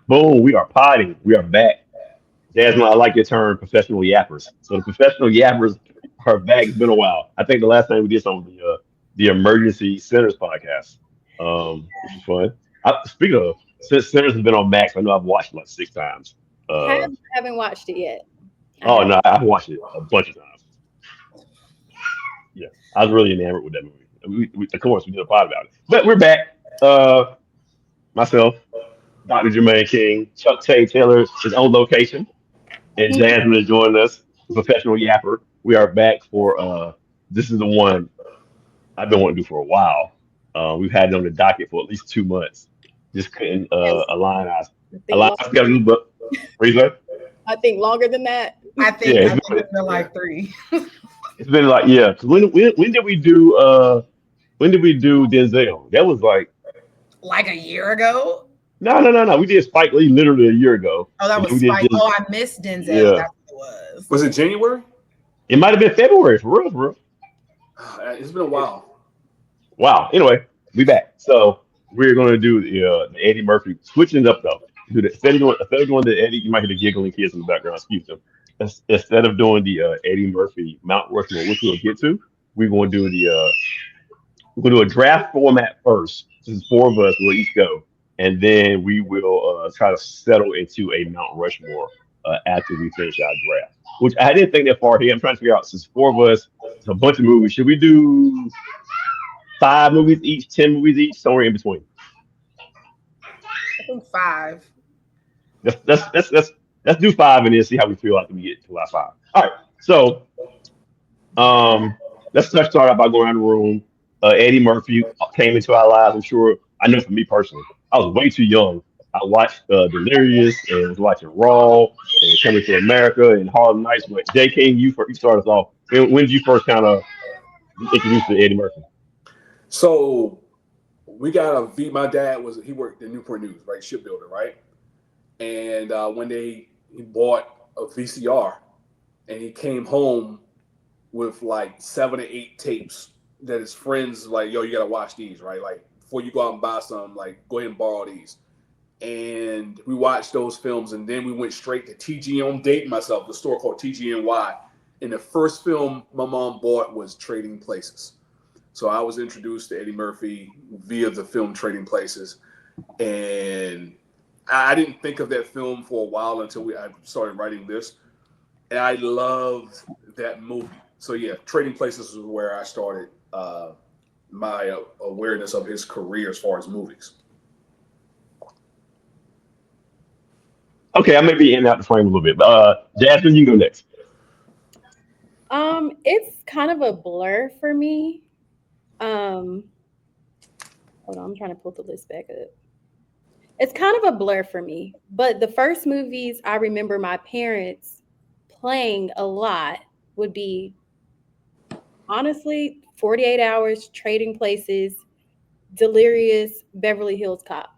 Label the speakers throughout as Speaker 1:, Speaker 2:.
Speaker 1: Boom, we are potting. We are back. Jasmine, I like your term, professional yappers. So the professional yappers are back. It's been a while. I think the last time we did some of the emergency centers podcast, which was fun. Speaking of, since centers has been on Max, I know I've watched it like 6 times. Uh,
Speaker 2: Haven't watched it yet. I
Speaker 1: oh
Speaker 2: have.
Speaker 1: no, I've watched it a bunch of times. Yeah, I was really enamored with that movie. Of course, we did a pod about it, but we're back. Myself, Dr. Jermaine King, Chuck Taylor is on location, and Jasmine is joining us, the professional yapper. We are back for this is the one I've been wanting to do for a while. We've had it on the docket for at least 2 months. Just couldn't
Speaker 2: Yes, I think
Speaker 1: align
Speaker 2: long,
Speaker 1: our schedules, but what you say?
Speaker 2: I think longer than that.
Speaker 1: Yeah,
Speaker 3: I think it's been like 3.
Speaker 1: it's been like yeah. 'Cause when did we do Denzel? That was like
Speaker 3: Like a year ago.
Speaker 1: no. We did Spike Lee literally a year ago,
Speaker 3: Oh, that
Speaker 1: and then
Speaker 3: was
Speaker 1: we did
Speaker 3: Spike.
Speaker 1: this.
Speaker 3: Oh, I missed Denzel.
Speaker 1: Yeah,
Speaker 3: That's what it was.
Speaker 4: Was it January?
Speaker 1: it might have been February for real, for real.
Speaker 4: It's been a while.
Speaker 1: Wow. Anyway, we back. So we're going to do the Eddie Murphy, switching it up though. Do the, instead of doing the Eddie, you might hear the giggling kids in the background. Excuse them. Instead of doing the Eddie Murphy Mount Rushmore, which we'll get to, we're going to do we're going to do a draft format first. This is four of us. We'll each go, and then we will try to settle into a Mount Rushmore after we finish our draft. Which I didn't think that far here. I'm trying to figure out since four of us, it's a bunch of movies. Should we do 5 movies each, 10 movies each, somewhere in between?
Speaker 3: I think 5.
Speaker 1: Let's do five and then see how we feel after we get to our five. All right. So let's start out by going around the room. Eddie Murphy came into our lives. I'm sure. I know for me personally, I was way too young. I watched Delirious and was watching Raw and Coming to America and Harlem Nights. But J. King, you start us off. When did you first kind of introduce to Eddie Murphy?
Speaker 4: So we got a V. My dad he worked in Newport News, right, shipbuilder, right. And one day he bought a VCR, and he came home with like 7 or 8 tapes that his friends like, yo, you gotta watch these, right? Like before you go out and buy some, like go ahead and borrow these. And we watched those films, and then we went straight to TGM. I'm dating myself, the store called TGNY. And the first film my mom bought was Trading Places. So I was introduced to Eddie Murphy via the film Trading Places. And I didn't think of that film for a while until I started writing this. And I loved that movie. So yeah, Trading Places is where I started my awareness of his career as far as movies.
Speaker 1: Okay, I may be in and out the frame a little bit. But Jasmine, you can go next.
Speaker 2: It's kind of a blur for me. Um, Hold on, I'm trying to pull the list back up. It's kind of a blur for me, but the first movies I remember my parents playing a lot would be honestly 48 Hours, Trading Places, Delirious, Beverly Hills Cop.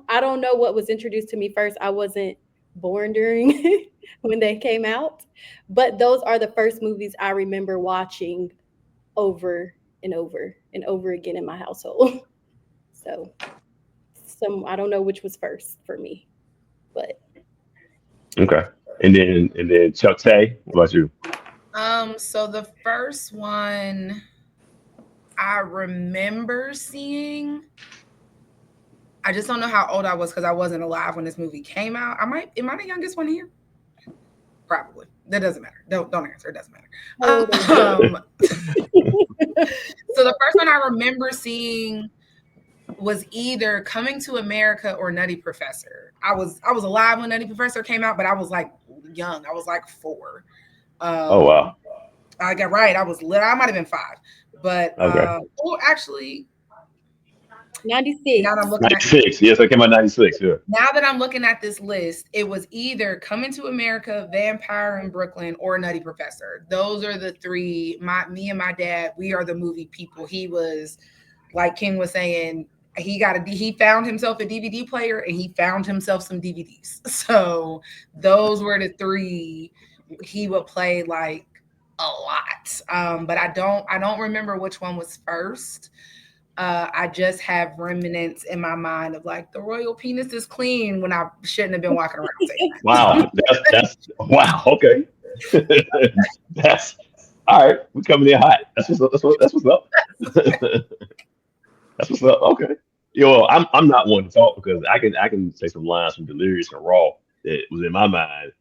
Speaker 2: I don't know what was introduced to me first. I wasn't born during when they came out, but those are the first movies I remember watching over and over and over again in my household. So I don't know which was first for me, but
Speaker 1: Okay. And then Chuck Tay, what about you?
Speaker 3: So the first one I remember seeing, I just don't know how old I was because I wasn't alive when this movie came out. Am I the youngest one here? Probably. That doesn't matter. Don't answer. It doesn't matter. So the first one I remember seeing was either Coming to America or Nutty Professor. I was alive when Nutty Professor came out, but I was like young. I was like 4.
Speaker 1: Oh wow.
Speaker 3: I got right. I was lit. I might have been 5, but
Speaker 1: Okay.
Speaker 3: actually,
Speaker 2: 96.
Speaker 3: now that I'm looking at
Speaker 1: 96. Yes, I came out 96. Yeah.
Speaker 3: now that I'm looking at this list, it was either Coming to America, Vampire in Brooklyn, or Nutty Professor. Those are the 3. Me and my dad, we are the movie people. He was, like King was saying, he found himself a DVD player and he found himself some DVDs. So those were the 3 he would play like a lot. But I don't remember which one was first. I just have remnants in my mind of like the royal penis is clean when I shouldn't have been walking around saying that.
Speaker 1: Wow, that's wow. Okay, that's all right. We're coming in hot. That's what's up. That's what's up. Okay. Yo, I'm not one to talk because I can say some lines from Delirious and Raw that was in my mind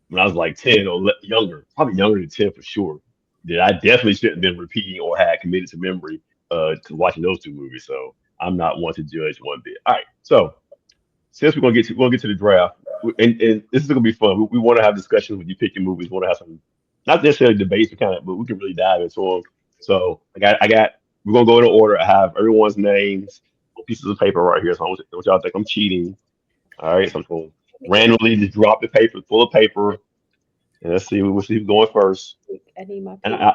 Speaker 1: when I was like 10 or younger, probably younger than 10 for sure. That I definitely shouldn't have been repeating or had committed to memory to watching those two movies. So I'm not one to judge one bit. All right. So since we're gonna get to the draft, and this is gonna be fun. We want to have discussions with you picking movies. We want to have some not necessarily debates, but we can really dive into them. So I got we're gonna go in order. I have everyone's names on pieces of paper right here. So I want y'all to think I'm cheating. All right, so I'm going to randomly just drop the paper, full of paper, and let's see. We'll see who's going first.
Speaker 2: I need my
Speaker 1: And
Speaker 2: pen.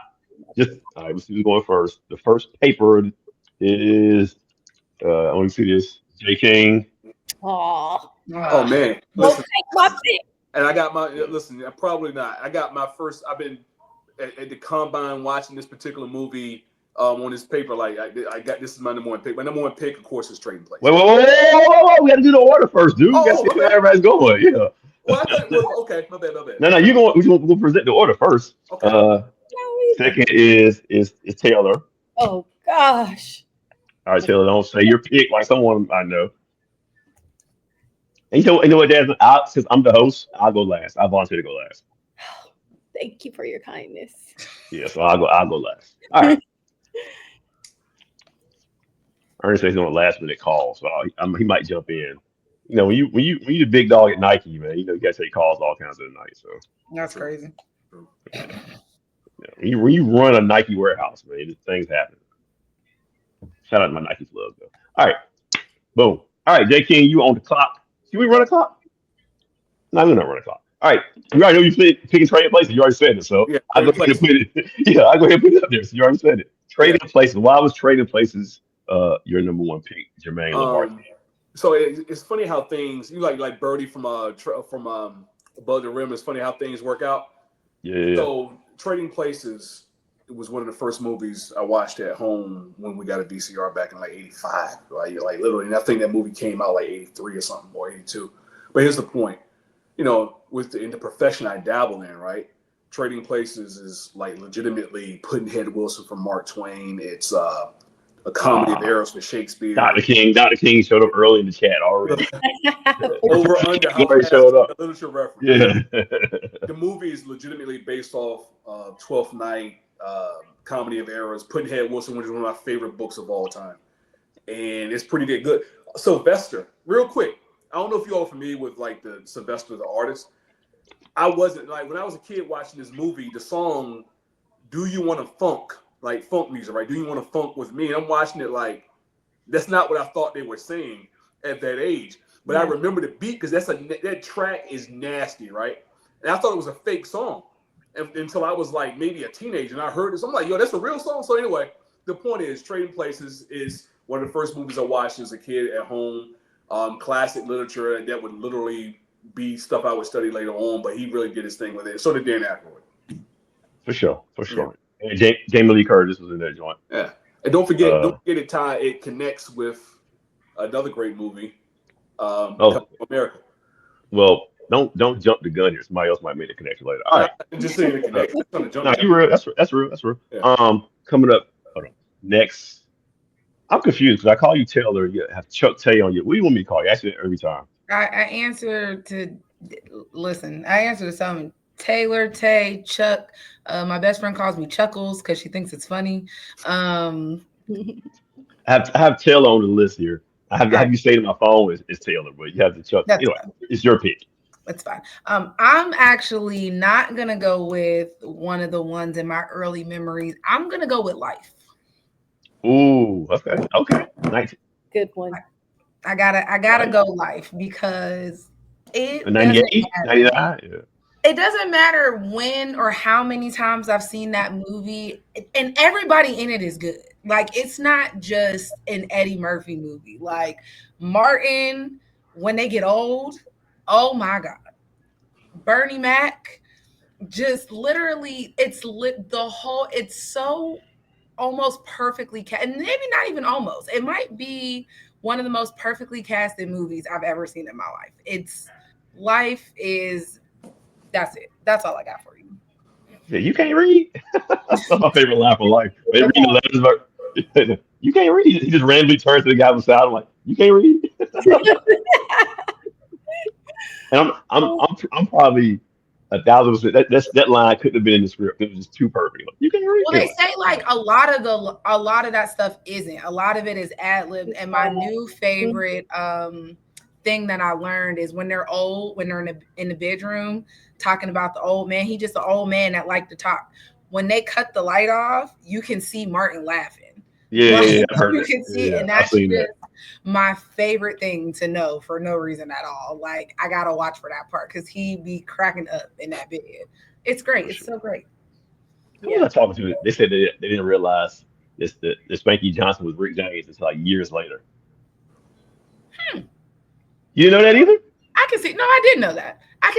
Speaker 1: just all right, we'll see who's going first. The first paper is I want to see this. J King.
Speaker 2: Aw.
Speaker 4: Oh man,
Speaker 2: Don't
Speaker 4: listen,
Speaker 2: take my pen.
Speaker 4: and I got my listen. Probably not. I got my first. I've been at the combine watching this particular movie on this paper. Like I got this is my number one pick. My number one pick, of course, is Trading
Speaker 1: Wait,
Speaker 4: Places.
Speaker 1: wait, wait, wait, wait, wait, wait. We got to do the order first, dude. We got to
Speaker 4: Oh,
Speaker 1: see
Speaker 4: my
Speaker 1: where
Speaker 4: bad.
Speaker 1: everybody's going. Yeah.
Speaker 4: Well, I thought. Well, okay, my bad, my bad.
Speaker 1: No, no, you going. We'll present the order first.
Speaker 4: Okay.
Speaker 2: No, either.
Speaker 1: Second is Taylor.
Speaker 2: Oh gosh.
Speaker 1: All right, Taylor. Don't say your pick like someone I know. And you know what, Jasmine? Since I'm the host, I'll go last. I volunteer to go last.
Speaker 2: Thank you for your kindness.
Speaker 1: Yeah, so I'll go last. All right. Ernest says he's on a last minute call, so he might jump in. You know, when you the big dog at Nike, man, you gotta take calls all kinds of the night. So
Speaker 3: That's crazy.
Speaker 1: yeah, when you run a Nike warehouse, man, things happen. Shout out to my Nike plug though. All right, boom. All right, J King, you on the clock. Can we run a clock? No, we're not running a clock. All right, you already know picking trading places. You already said it, so
Speaker 4: Yeah,
Speaker 1: I'll go
Speaker 4: Trading
Speaker 1: ahead and
Speaker 4: Places.
Speaker 1: put it. Yeah, I'll go ahead and put it up there. So you already said it.
Speaker 4: Yeah.
Speaker 1: Trading places. Why was trading places your number one pick, Jermaine Lamar?
Speaker 4: So it's funny how things you like Birdie from from Above the Rim. It's funny how things work out.
Speaker 1: Yeah.
Speaker 4: So Trading Places, it was one of the first movies I watched at home when we got a VCR back in like '85, like literally. And I think that movie came out like '83 or something or '82. But here's the point, in the profession I dabble in, right? Trading Places is like legitimately Pudd'nhead Wilson from Mark Twain. It's a comedy of errors with Shakespeare.
Speaker 1: Dr. King showed up early in the chat already.
Speaker 4: Over under
Speaker 1: He
Speaker 4: how
Speaker 1: already
Speaker 4: fast
Speaker 1: showed up.
Speaker 4: the literature reference.
Speaker 1: Yeah.
Speaker 4: The movie is legitimately based off Twelfth Night, Comedy of Errors, Pudd'nhead Wilson, which is one of my favorite books of all time, and it's pretty good. Sylvester, real quick. I don't know if you all are familiar with like the Sylvester the artist. I wasn't like when I was a kid watching this movie. The song "Do You Want to Funk," like funk music, right? Do you want to funk with me? And I'm watching it like that's not what I thought they were saying at that age. But I remember the beat because that track is nasty, right? And I thought it was a fake song until I was like maybe a teenager and I heard this. I'm like, yo, that's a real song. So anyway, the point is, Trading Places is one of the first movies I watched as a kid at home. Classic literature that would literally be stuff I would study later on, but he really did his thing with it. So did Dan Aykroyd.
Speaker 1: For sure. And Jamie Lee Curtis was in that joint.
Speaker 4: Yeah. And don't forget it, Ty. It connects with another great movie, Coming to America.
Speaker 1: Well, don't jump the gun here. Somebody else might make the connection later. All right.
Speaker 4: I'm just saying the connection.
Speaker 1: No, you're real. That's real.
Speaker 4: Yeah.
Speaker 1: Coming up. Hold on. Next. I'm confused because I call you Taylor. You have Chuck Tay on you. What do you want me to call you? I ask you that every time.
Speaker 3: I answer to listen. I answer to something. Taylor, Tay, Chuck. My best friend calls me Chuckles because she thinks it's funny.
Speaker 1: I have Taylor on the list here. I have you say to my phone is Taylor, but you have the Chuck. Anyway, it's your pick.
Speaker 3: That's fine. I'm actually not gonna go with one of the ones in my early memories. I'm gonna go with Life.
Speaker 1: Ooh, okay. Nice.
Speaker 2: Good one.
Speaker 3: I gotta go Life because it
Speaker 1: 98, 99. Yeah.
Speaker 3: It doesn't matter when or how many times I've seen that movie, and everybody in it is good. Like, it's not just an Eddie Murphy movie. Like, Martin, when they get old, oh my God. Bernie Mac, just literally, it's so almost perfectly cast, and maybe not even almost. It might be one of the most perfectly casted movies I've ever seen in my life. That's it. That's all I got for you.
Speaker 1: Yeah, you can't read. That's my favorite line for life. They read the letters, but you can't read. He just randomly turns to the guy beside him like, "You can't read." And I'm probably 1,000%. That line couldn't have been in the script. It was just too perfect. Like, you can't read.
Speaker 3: Well, they
Speaker 1: Anyway,
Speaker 3: say like a lot of that stuff isn't. A lot of it is ad lib. And my new favorite thing that I learned is when they're old, when they're in the bedroom talking about the old man. He just an old man that liked to talk. When they cut the light off, you can see Martin laughing.
Speaker 1: yeah, I heard
Speaker 3: You
Speaker 1: that.
Speaker 3: can see it,
Speaker 1: Yeah,
Speaker 3: and
Speaker 1: I've
Speaker 3: that's
Speaker 1: seen
Speaker 3: just
Speaker 1: that.
Speaker 3: my favorite thing to know for no reason at all. Like I gotta watch for that part because he be cracking up in that bed. It's great.
Speaker 1: For
Speaker 3: It's
Speaker 1: sure.
Speaker 3: so great.
Speaker 1: Who was
Speaker 3: Yeah.
Speaker 1: I talking to? They said they didn't realize the Spanky Johnson was Rick James until like years later.
Speaker 3: Hmm.
Speaker 1: You didn't know that either?
Speaker 3: I can see. No, I didn't know that. I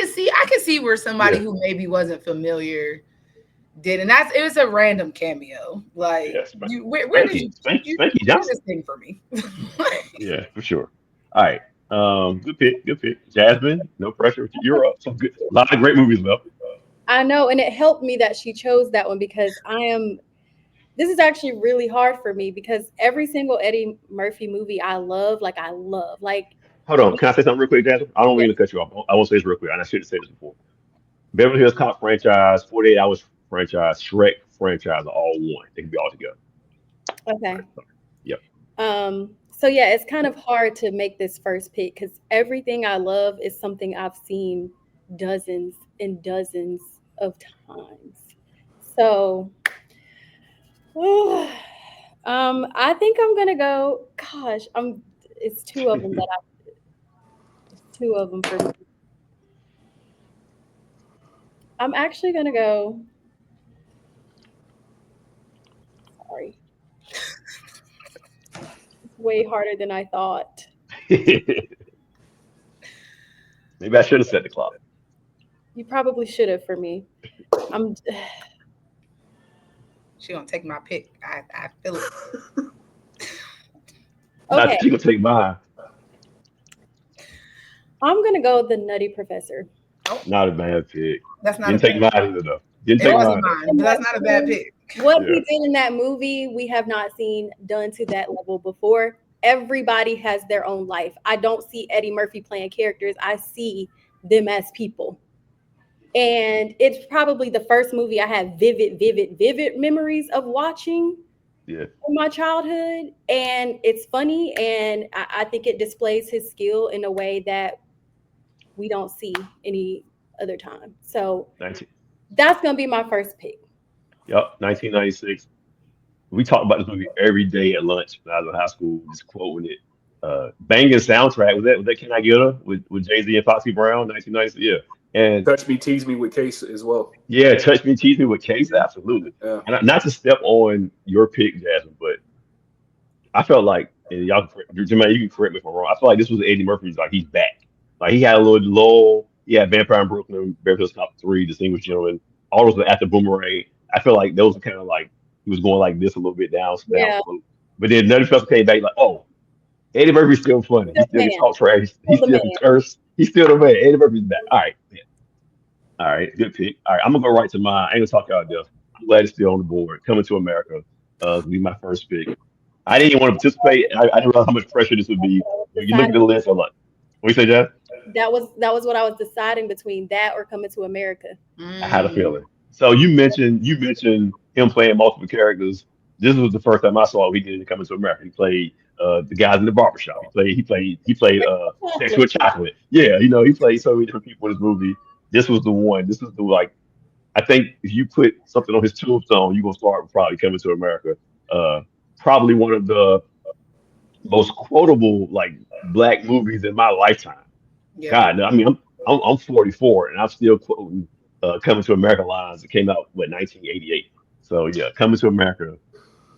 Speaker 3: can see where somebody
Speaker 1: Yeah,
Speaker 3: who maybe wasn't familiar did, and it was a random cameo. Like
Speaker 1: yeah.
Speaker 3: where did you
Speaker 1: Spanky
Speaker 3: do
Speaker 1: Johnson.
Speaker 3: this thing for me?
Speaker 1: Yeah, for sure. All right. Good pick. Good pick. Jasmine, no pressure. You're up. So good. A lot of great movies left.
Speaker 2: I know, and it helped me that she chose that one because I am. This is actually really hard for me because every single Eddie Murphy movie I love, like I love, like
Speaker 1: Hold on. Can I say something real quick, Jasmine? I don't mean
Speaker 2: yes,
Speaker 1: to cut you off. I won't say this real quick. And I should have said this before. Beverly Hills Cop franchise, 48 Hours franchise, Shrek franchise are all one. They can be all together. All
Speaker 2: okay.
Speaker 1: right. Sorry. Yep.
Speaker 2: So yeah, it's kind of hard to make this first pick because everything I love is something I've seen dozens and dozens of times. So, I think I'm gonna go. Gosh, It's two of them it's two of them for me. I'm actually gonna go. Sorry, it's way harder than I thought.
Speaker 1: Maybe I should have set the clock.
Speaker 2: You probably should have for me. I'm
Speaker 3: She gonna take my pick. I feel it.
Speaker 1: Now
Speaker 2: okay.
Speaker 1: she gonna take mine.
Speaker 2: I'm gonna go with the Nutty Professor.
Speaker 3: Oh,
Speaker 1: Not a bad pick.
Speaker 3: that's not a
Speaker 1: Didn't take
Speaker 3: bad
Speaker 1: mine
Speaker 3: pick.
Speaker 1: either though. Didn't
Speaker 3: It
Speaker 1: take
Speaker 3: wasn't
Speaker 1: mine.
Speaker 3: mine,
Speaker 2: In
Speaker 3: but that's
Speaker 2: that
Speaker 3: not a bad
Speaker 2: movie,
Speaker 3: pick.
Speaker 2: what he
Speaker 1: Yeah.
Speaker 2: did in that movie, we have not seen done to that level before. Everybody has their own life. I don't see Eddie Murphy playing characters. I see them as people. And it's probably the first movie I have vivid memories of watching
Speaker 1: Yeah.
Speaker 2: in my childhood. And it's funny, and I think it displays his skill in a way that we don't see any other time. So
Speaker 1: 19.
Speaker 2: that's gonna be my first pick.
Speaker 1: Yep. 1996. We talked about this movie every day at lunch when I was in high school, just quoting it. Banging soundtrack. Was that Can I Get Her with Jay-Z and Foxy Brown, 1990? Yeah. And
Speaker 4: Touch Me, Tease Me with Case as well.
Speaker 1: yeah, Touch Me, Tease Me with Case, absolutely.
Speaker 4: Yeah.
Speaker 1: And not to step on your pick, Jasmine, but I felt like, and Jermaine, you can correct me if I'm wrong. I feel like this was Eddie Murphy's, like he's back. Like he had a little lull. Yeah, Vampire in Brooklyn, Beverly Hills Cop 3, Distinguished Gentleman. All those were after Boomerang. I feel like those were kind of like he was going like this a little bit down
Speaker 2: Yeah,
Speaker 1: slope. But then Nutty Professor came back like, oh, Eddie Murphy's still funny. He
Speaker 2: the
Speaker 1: still can
Speaker 2: man,
Speaker 1: talk trash. He
Speaker 2: still the
Speaker 1: still can
Speaker 2: man.
Speaker 1: curse. He's still the man. Eddie Murphy's back. All right, man. All right, good pick. All right, I'm gonna go right to mine. I ain't gonna talk y'all death. I'm glad it's still on the board. Coming to America, be my first pick. I didn't want to participate. I didn't realize how much pressure this would be.
Speaker 2: I was
Speaker 1: When you look at
Speaker 2: deciding
Speaker 1: the list, I'm like, what you say, Jeff?
Speaker 2: that was what I was deciding between that or Coming to America.
Speaker 1: I had a
Speaker 3: Mm.
Speaker 1: feeling. So you mentioned him playing multiple characters. This was the first time I saw what he did in Coming to America. He played the guys in the barbershop. He played Sex
Speaker 2: Chocolate.
Speaker 1: with Chocolate. Yeah, he played so many different people in this movie. This was the one. This was the like I think if you put something on his tombstone, you're gonna start with probably Coming to America. Uh Probably one of the most quotable like black movies in my lifetime.
Speaker 3: Yeah.
Speaker 1: God, no, I mean, I'm 44 and I'm still quoting "Coming to America" lines that came out what 1988. So yeah, "Coming to America."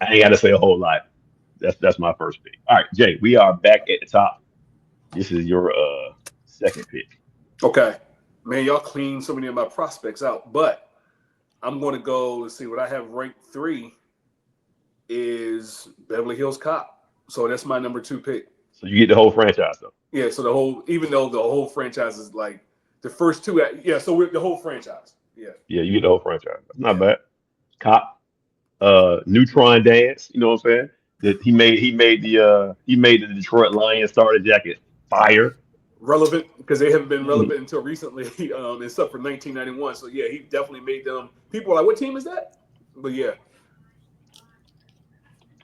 Speaker 1: I ain't got to say a whole lot. That's my first pick. All right, Jay, we are back at the top. This is your second pick.
Speaker 4: Okay. Man, y'all cleaned so many of my prospects out, but I'm going to go, let's see what I have ranked 3. is Beverly Hills Cop. So that's my number 2 pick.
Speaker 1: So you get the whole franchise though.
Speaker 4: Yeah. So even though the whole franchise is like the first 2, yeah. So we're the whole franchise. Yeah.
Speaker 1: Yeah, you get the whole franchise. That's not bad. Cop, Neutron Dance. You know what I'm saying? That he made the Detroit Lions starter jacket fire.
Speaker 4: Relevant because they haven't been
Speaker 1: Mhm.
Speaker 4: relevant until recently, except for 1991. So yeah, he definitely made them. People were like, "What team is that?" But yeah,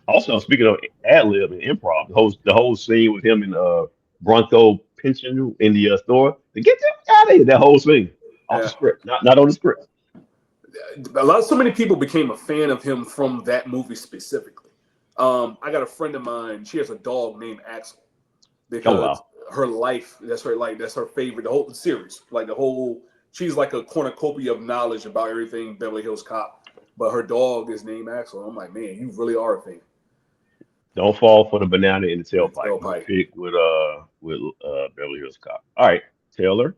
Speaker 1: Also, speaking of ad lib and improv, the whole scene with him and Bronco pinching in the store to get them out of here. That whole scene off the
Speaker 4: yeah.
Speaker 1: script, not on the script.
Speaker 4: So many people became a fan of him from that movie specifically. I got a friend of mine. She has a dog named Axel
Speaker 1: Oh
Speaker 4: because
Speaker 1: wow,
Speaker 4: her life. That's her favorite. The whole series, like the whole. She's like a cornucopia of knowledge about everything Beverly Hills Cop. But her dog is named Axel. I'm like, man, you really are a fan.
Speaker 1: don't fall for the banana in the
Speaker 4: In the
Speaker 1: tailpipe. Good
Speaker 4: tailpipe.
Speaker 1: pick with Beverly Hills Cop. All right, Taylor,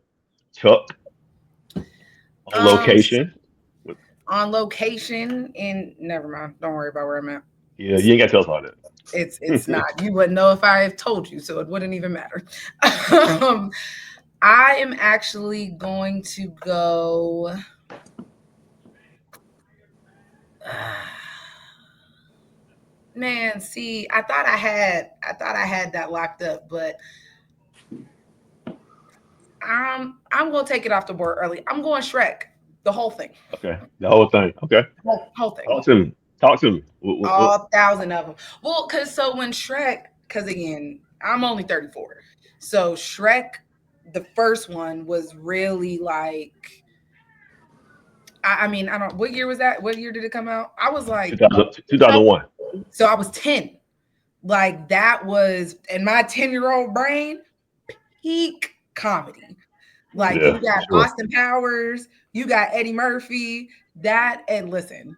Speaker 1: Chuck on
Speaker 3: Um,
Speaker 1: location. With,
Speaker 3: on location in never mind. Don't worry about where I'm at.
Speaker 1: yeah, you ain't got to tell us all
Speaker 3: It's
Speaker 1: that.
Speaker 3: not. You wouldn't know if I told you, so it wouldn't even matter. um, I am actually going to go. Man, see, I thought I had that locked up, but I'm gonna take it off the board early. I'm going Shrek, the whole thing,
Speaker 1: Okay, the whole thing. Okay,
Speaker 3: whole thing,
Speaker 1: talk to me. Talk to me. What?
Speaker 3: all thousand of them. Well, because so when Shrek, because again, I'm only 34, so Shrek, the first one was really like, I mean, I don't. What year was that? What year did it come out? I was like,
Speaker 1: 2001.
Speaker 3: so I was 10. Like that was in my 10-year-old brain, peak comedy. Like
Speaker 1: Yeah,
Speaker 3: you
Speaker 1: for
Speaker 3: got
Speaker 1: sure.
Speaker 3: Austin Powers, you got Eddie Murphy, that and listen,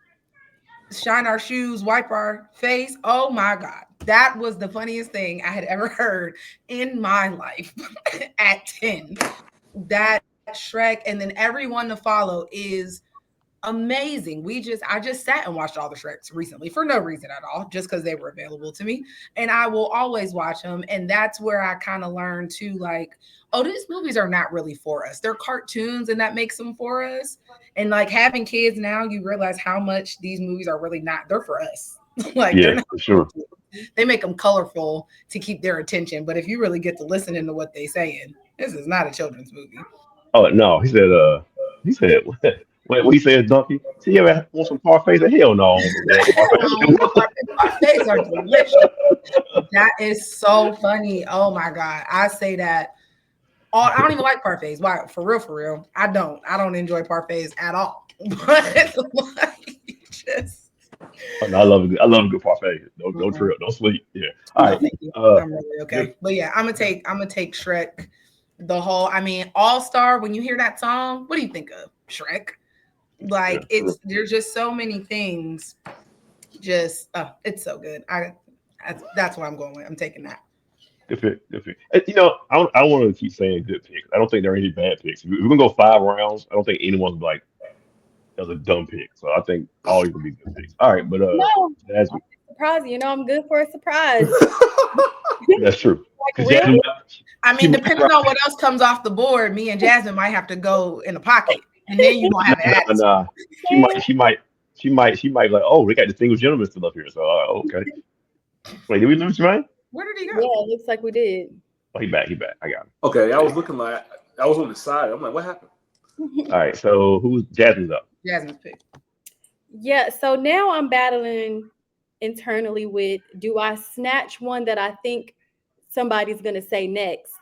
Speaker 3: shine our shoes, wipe our face. Oh my God. That was the funniest thing I had ever heard in my life at 10. That Shrek, and then everyone to follow is amazing. I just sat and watched all the Shreks recently for no reason at all, just because they were available to me. And I will always watch them. And that's where I kind of learned to like, oh, these movies are not really for us. They're cartoons, and that makes them for us. And like having kids now, you realize how much these movies are really not. They're for us. Like they're
Speaker 1: Yeah,
Speaker 3: not
Speaker 1: for
Speaker 3: for
Speaker 1: sure.
Speaker 3: kids. They make them colorful to keep their attention. But if you really get to listen into what they're saying, this is not a children's movie.
Speaker 1: Oh no, he said, what he said, donkey. See, you ever want some parfaits? Hell no, I don't want parfaits.
Speaker 3: Parfaits are delicious. That is so funny. Oh my God. I say that. I don't even like parfaits. Why? For real, for real. I don't. I don't enjoy parfaits at all. But like, just
Speaker 1: Oh, no, I love a good parfait. Don't
Speaker 3: mm-mm.
Speaker 1: trip, don't sleep. Yeah. All
Speaker 3: No,
Speaker 1: right.
Speaker 3: thank you.
Speaker 1: Uh,
Speaker 3: I'm really
Speaker 1: good.
Speaker 3: okay. But yeah, I'm gonna take Shrek. The whole, I mean, All Star. When you hear that song, what do you think of Shrek?
Speaker 1: Yeah,
Speaker 3: Like
Speaker 1: true.
Speaker 3: there's just so many things. Just it's so good. That's what I'm going with. I'm taking that.
Speaker 1: Good pick. Good pick. I don't want to keep saying good picks. I don't think there are any bad picks. If we're gonna go 5 rounds. I don't think anyone's like that was a dumb pick. So I think all these will be good picks. All right, but
Speaker 2: No,
Speaker 1: Jasmine,
Speaker 2: surprise you. You know, I'm good for a surprise.
Speaker 1: that's true.
Speaker 2: Like,
Speaker 1: Because
Speaker 2: really?
Speaker 1: Jasmine,
Speaker 3: I
Speaker 1: she
Speaker 3: mean,
Speaker 1: might
Speaker 3: depending on what else comes off the board, me and Jasmine might have to go in the pocket, and then you gonna
Speaker 1: nah,
Speaker 3: have an
Speaker 1: nah,
Speaker 3: attitude.
Speaker 1: nah. She might be like, oh, they got distinguished gentlemen still up here. So okay. Wait, did we lose Jermaine?
Speaker 3: Where did he
Speaker 2: Yeah,
Speaker 3: go?
Speaker 2: it looks like we did.
Speaker 1: Oh, he back. He back. I got him.
Speaker 4: Okay, I
Speaker 1: Okay.
Speaker 4: was looking like I was on the side. I'm like, what happened?
Speaker 1: All right. So who's Jasmine's up?
Speaker 3: Jasmine's pick.
Speaker 2: Yeah, so now I'm battling internally with, do I snatch one that I think somebody's going to say next,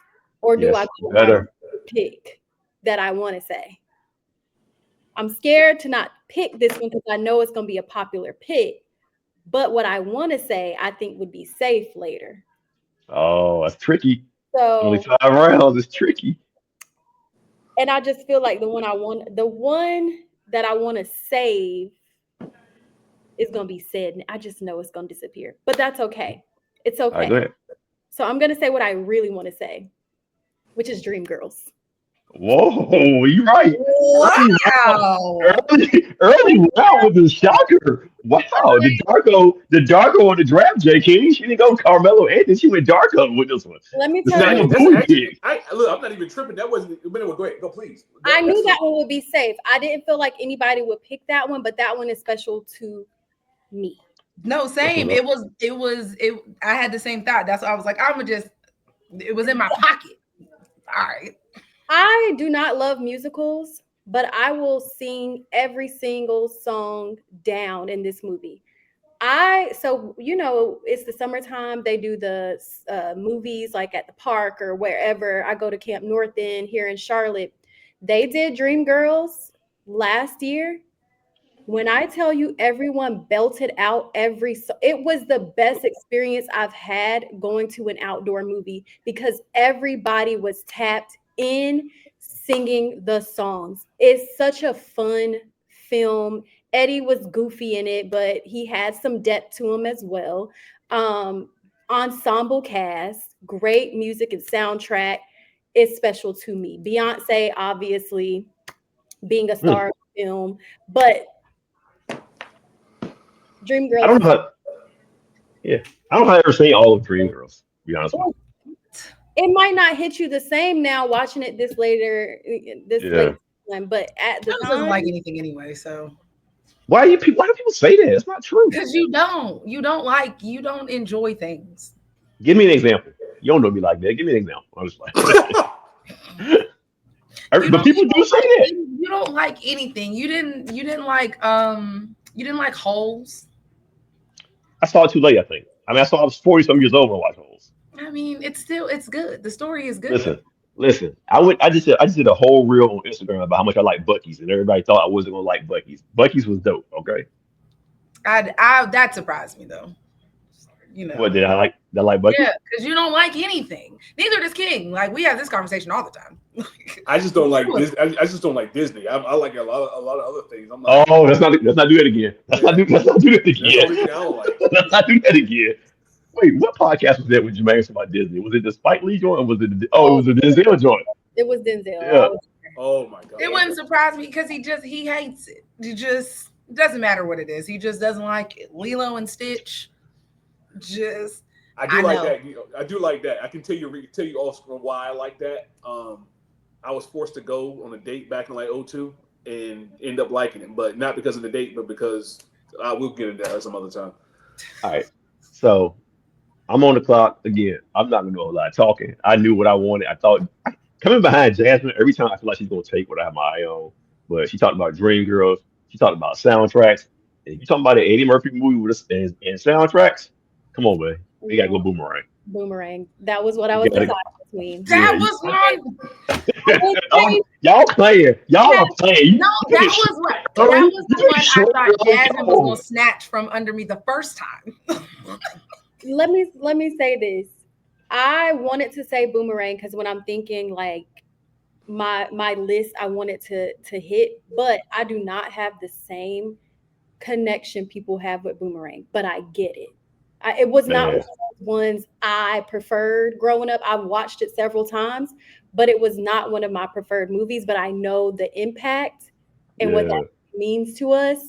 Speaker 2: or do I
Speaker 1: Yes,
Speaker 2: go
Speaker 1: you
Speaker 2: with my
Speaker 1: better.
Speaker 2: pick that I want to say? I'm scared to not pick this one because I know it's going to be a popular pick, but what I want to say I think would be safe later.
Speaker 1: Oh, that's tricky. Only
Speaker 2: So,
Speaker 1: 5 rounds. It's tricky.
Speaker 2: and I just feel like the one that I want to save is going to be said. I just know it's going to disappear, but that's okay. It's
Speaker 1: All right,
Speaker 2: okay.
Speaker 1: go ahead.
Speaker 2: So I'm going to say what I really want to say, which is Dreamgirls.
Speaker 1: Whoa, you're right. Early round,
Speaker 3: Wow.
Speaker 1: early round was a shocker. Wow, the Darko on the draft, J King. She didn't go Carmelo Anthony. She went Darko with this one.
Speaker 2: Let me
Speaker 1: The
Speaker 2: tell
Speaker 1: Samuel
Speaker 2: you,
Speaker 4: That's
Speaker 1: Bowie
Speaker 4: actually,
Speaker 1: pick.
Speaker 4: I look. I'm not even tripping. That wasn't. But anyway, go ahead. Go please.
Speaker 2: I knew
Speaker 4: That's a
Speaker 2: that one would be safe. I didn't feel like anybody would pick that one, but that one is special to me.
Speaker 3: No,
Speaker 1: That's
Speaker 3: same.
Speaker 1: what's up.
Speaker 3: It. I had the same thought. That's why I was like, I'm gonna just. It was in my pocket. All right.
Speaker 2: I do not love musicals, but I will sing every single song down in this movie. So it's the summertime. They do the movies like at the park or wherever. I go to Camp North End here in Charlotte. They did Dreamgirls last year. When I tell you everyone belted out it was the best experience I've had going to an outdoor movie because everybody was tapped in singing the songs. It's such a fun film. Eddie was goofy in it, but he had some depth to him as well. Ensemble cast, great music and soundtrack is special to me. Beyonce, obviously, being a
Speaker 1: Hmm.
Speaker 2: star of the film, but
Speaker 1: I
Speaker 2: Dreamgirls
Speaker 1: don't know
Speaker 2: is
Speaker 1: how. Yeah, I don't know how I ever seen all of Dreamgirls. To be honest with
Speaker 2: it might not hit you the same now watching it this
Speaker 1: you.
Speaker 2: late
Speaker 1: Yeah.
Speaker 2: time, but at the
Speaker 3: Travis doesn't
Speaker 2: time,
Speaker 3: like anything anyway, so
Speaker 1: Why do people say that? It's not true.
Speaker 3: because you don't enjoy things.
Speaker 1: Give me an example. You don't know me like that. Give me an example. I was like,
Speaker 3: You
Speaker 1: but
Speaker 3: don't
Speaker 1: people do say that.
Speaker 3: you don't like anything. You didn't like holes.
Speaker 1: I saw it too late. I think. I mean, I was 40 some years old when I watched Holes.
Speaker 3: I mean, it's good. The story is good.
Speaker 1: Listen, listen. I just did a whole reel on Instagram about how much I like Bucky's, and everybody thought I wasn't gonna like Bucky's. Bucky's was dope. Okay.
Speaker 3: I that surprised me though. You
Speaker 1: What
Speaker 3: know.
Speaker 1: did I like? Did I like
Speaker 3: Yeah,
Speaker 1: Bucky's?
Speaker 3: because you don't like anything. Neither does King. Like we have this conversation all the time.
Speaker 4: I just don't like this. I just don't like Disney. I like a lot of other things. I'm like,
Speaker 1: Oh, let's not do that again.
Speaker 4: yeah,
Speaker 1: Let's not do that
Speaker 4: that's the
Speaker 1: again.
Speaker 4: only thing I don't like.
Speaker 1: Let's not do that again. Wait, what podcast was that with Jermaine about Disney? Was it the Spike Lee joint or was it it
Speaker 2: oh,
Speaker 1: was the Denzel joint?
Speaker 2: it was Denzel.
Speaker 1: Yeah.
Speaker 4: Oh my god.
Speaker 3: It wouldn't surprise me because he hates it. It doesn't matter what it is. He just doesn't like it. Lilo and Stitch. Just
Speaker 4: I
Speaker 3: I
Speaker 4: do like
Speaker 3: know.
Speaker 4: that. I do like that. I can tell you also why I like that. I was forced to go on a date back in like '02 and end up liking it, but not because of the date, but because I will get into that some other time.
Speaker 1: All right. So I'm on the clock again. I'm not gonna do a lot of talking. I knew what I wanted. I thought coming behind Jasmine every time I feel like she's gonna take what I have my eye on. But she talked about Dream Girls. She talked about soundtracks. And you talking about an Eddie Murphy movie with us and soundtracks? Come on, man. We gotta go
Speaker 2: No,
Speaker 1: Boomerang.
Speaker 2: Boomerang. That was what I
Speaker 1: We
Speaker 2: was
Speaker 1: gotta.
Speaker 2: deciding between.
Speaker 1: Yeah.
Speaker 3: That was one.
Speaker 2: I would say
Speaker 1: Y'all playing. Y'all
Speaker 2: that
Speaker 1: are playing.
Speaker 3: No,
Speaker 1: You
Speaker 3: that
Speaker 1: pick
Speaker 3: was what that
Speaker 1: Shorty.
Speaker 3: was
Speaker 1: You
Speaker 3: the
Speaker 1: pick
Speaker 3: one I
Speaker 1: Shorty.
Speaker 3: thought
Speaker 1: Come
Speaker 3: Jasmine was gonna
Speaker 1: on.
Speaker 3: snatch from under me the first time.
Speaker 2: let me say this. I wanted to say Boomerang because when I'm thinking like my list, I wanted to hit, but I do not have the same connection people have with Boomerang, but I get it. It was not one
Speaker 1: Man,
Speaker 2: of those ones I preferred growing up. I've watched it several times, but it was not one of my preferred movies. But I know the impact and what that
Speaker 1: yeah,
Speaker 2: means to us.